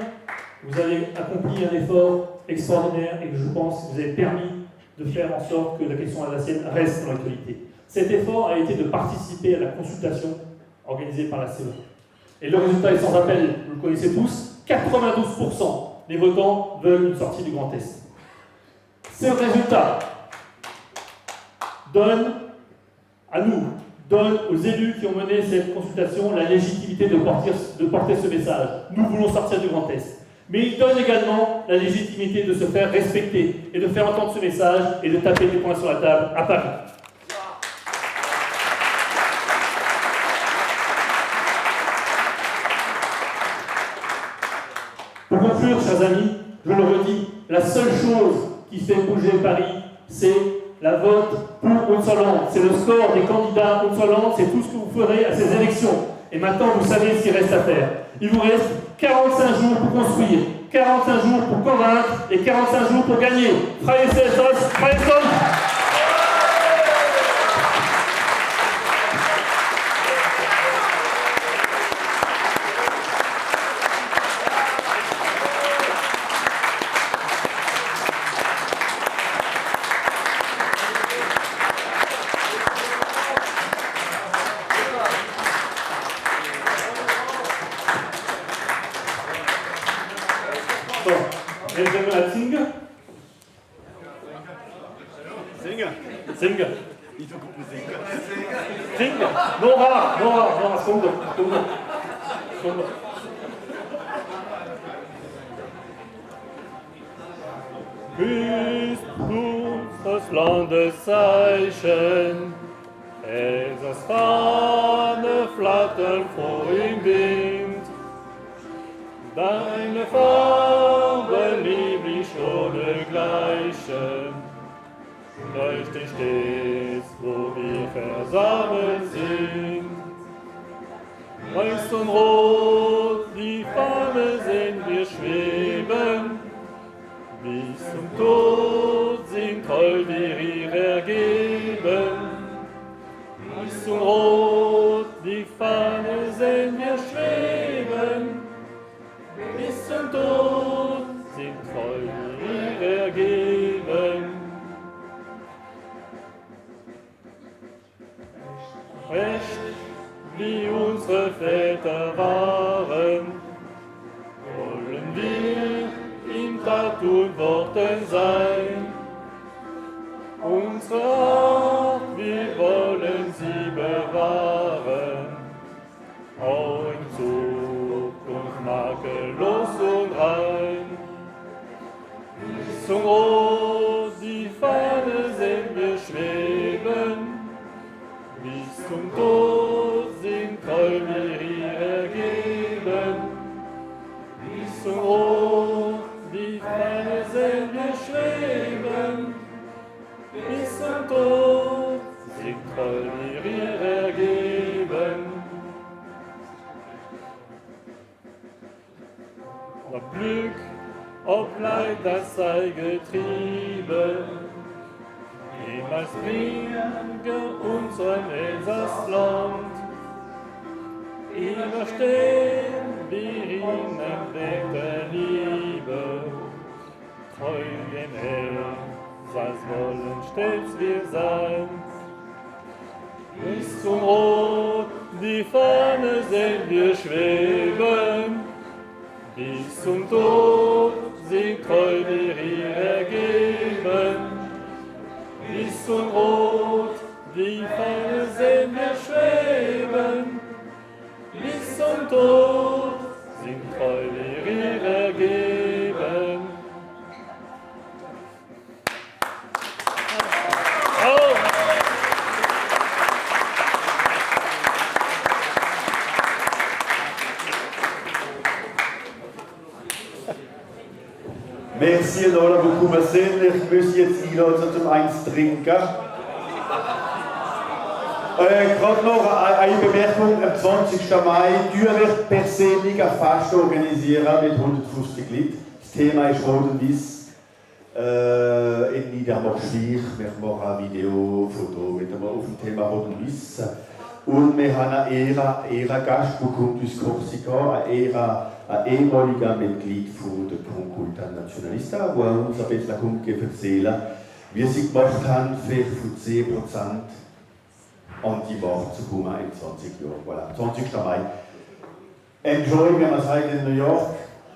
vous avez accompli un effort extraordinaire et que je pense que vous avez permis de faire en sorte que la question alsacienne reste dans l'actualité. Cet effort a été de participer à la consultation organisée par la CE. Et le résultat est sans appel, vous le connaissez tous, 92% des votants veulent une sortie du Grand Est. Ce résultat donne aux élus qui ont mené cette consultation la légitimité de porter ce message. Nous voulons sortir du Grand Est. Mais il donne également la légitimité de se faire respecter et de faire entendre ce message et de taper des poings sur la table à Paris. Pour conclure, chers amis, je le redis, la seule chose qui fait bouger Paris, c'est la vote pour Unserland. C'est le score des candidats Unserland, c'est tout ce que vous ferez à ces élections. Et maintenant, vous savez ce qu'il reste à faire. Il vous reste 45 jours pour construire, 45 jours pour convaincre et 45 jours pour gagner. Freie Selsos, Freie Stolz. Singen. Singen. Nora, Stunde. Küsst unseres Landes Zeichen, Elsass Fahne flattern vor im Wind. Deine Farbe lieblich ohne Gleichen, leuchtet stets, wo wir versammelt sind. Weiß und rot, die Fahne sehen wir schweben, bis zum Tod sind treu wir ihr ergeben. Weiß und rot, die Fahne sehen wir schweben, bis zum Tod sind treu wir ihr ergeben. Recht, wie unsere Väter waren, wollen wir in Tat und Worten sein. Unsere Art, wir wollen sie bewahren, auch in Zukunft makellos und rein. Bis zum Rot die Fahne sehen wir schweben, bis zum Tod sind treu wir ihr ergeben. Bis zum Rot die Fahne sehen wir schweben, bis zum Tod sind treu wir ihr ergeben. Ob Glück, ob Leid, das sei getrieben, niemals bringe unseren Elsassland. Immer stehen wir in entdeckter Liebe, treu dem Elsass wollen stets wir sein. Bis zum Rot die Fahne sehen wir schweben, bis zum Tod sind treu wir ihr ergeben. Bis zum Rot die Fahne sehen wir schweben, bis zum Tod sind treu wir ihr ergeben. Oh. Merci Nora beaucoup, Marcel. Ich muss jetzt einladen zum eins trinken. Gerade noch eine Bemerkung: am 20. Mai wird persönlich ein Fest organisieren mit 150 Leuten. Das Thema ist Rot und Weiß. In Niedermarschwich. Wir machen ein Video, Foto auf dem Thema Rot und Weiß. Und wir haben einen Ehrengast, der kommt aus Korsika, ein ehemaliger Mitglied der Conculta Nationalista, der uns ein bisschen erzählen, wie sie gemacht haben, vielleicht von 10% an die Macht zu kommen in 20 Jahren. Voilà, 20. Mai. Enjoy, wie man sagt, in New York.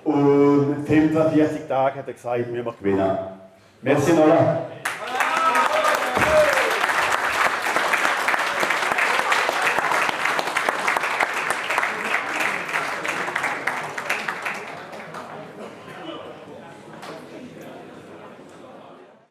Und 45 Tage hat er gesagt, wir gewinnen. Merci, Nola.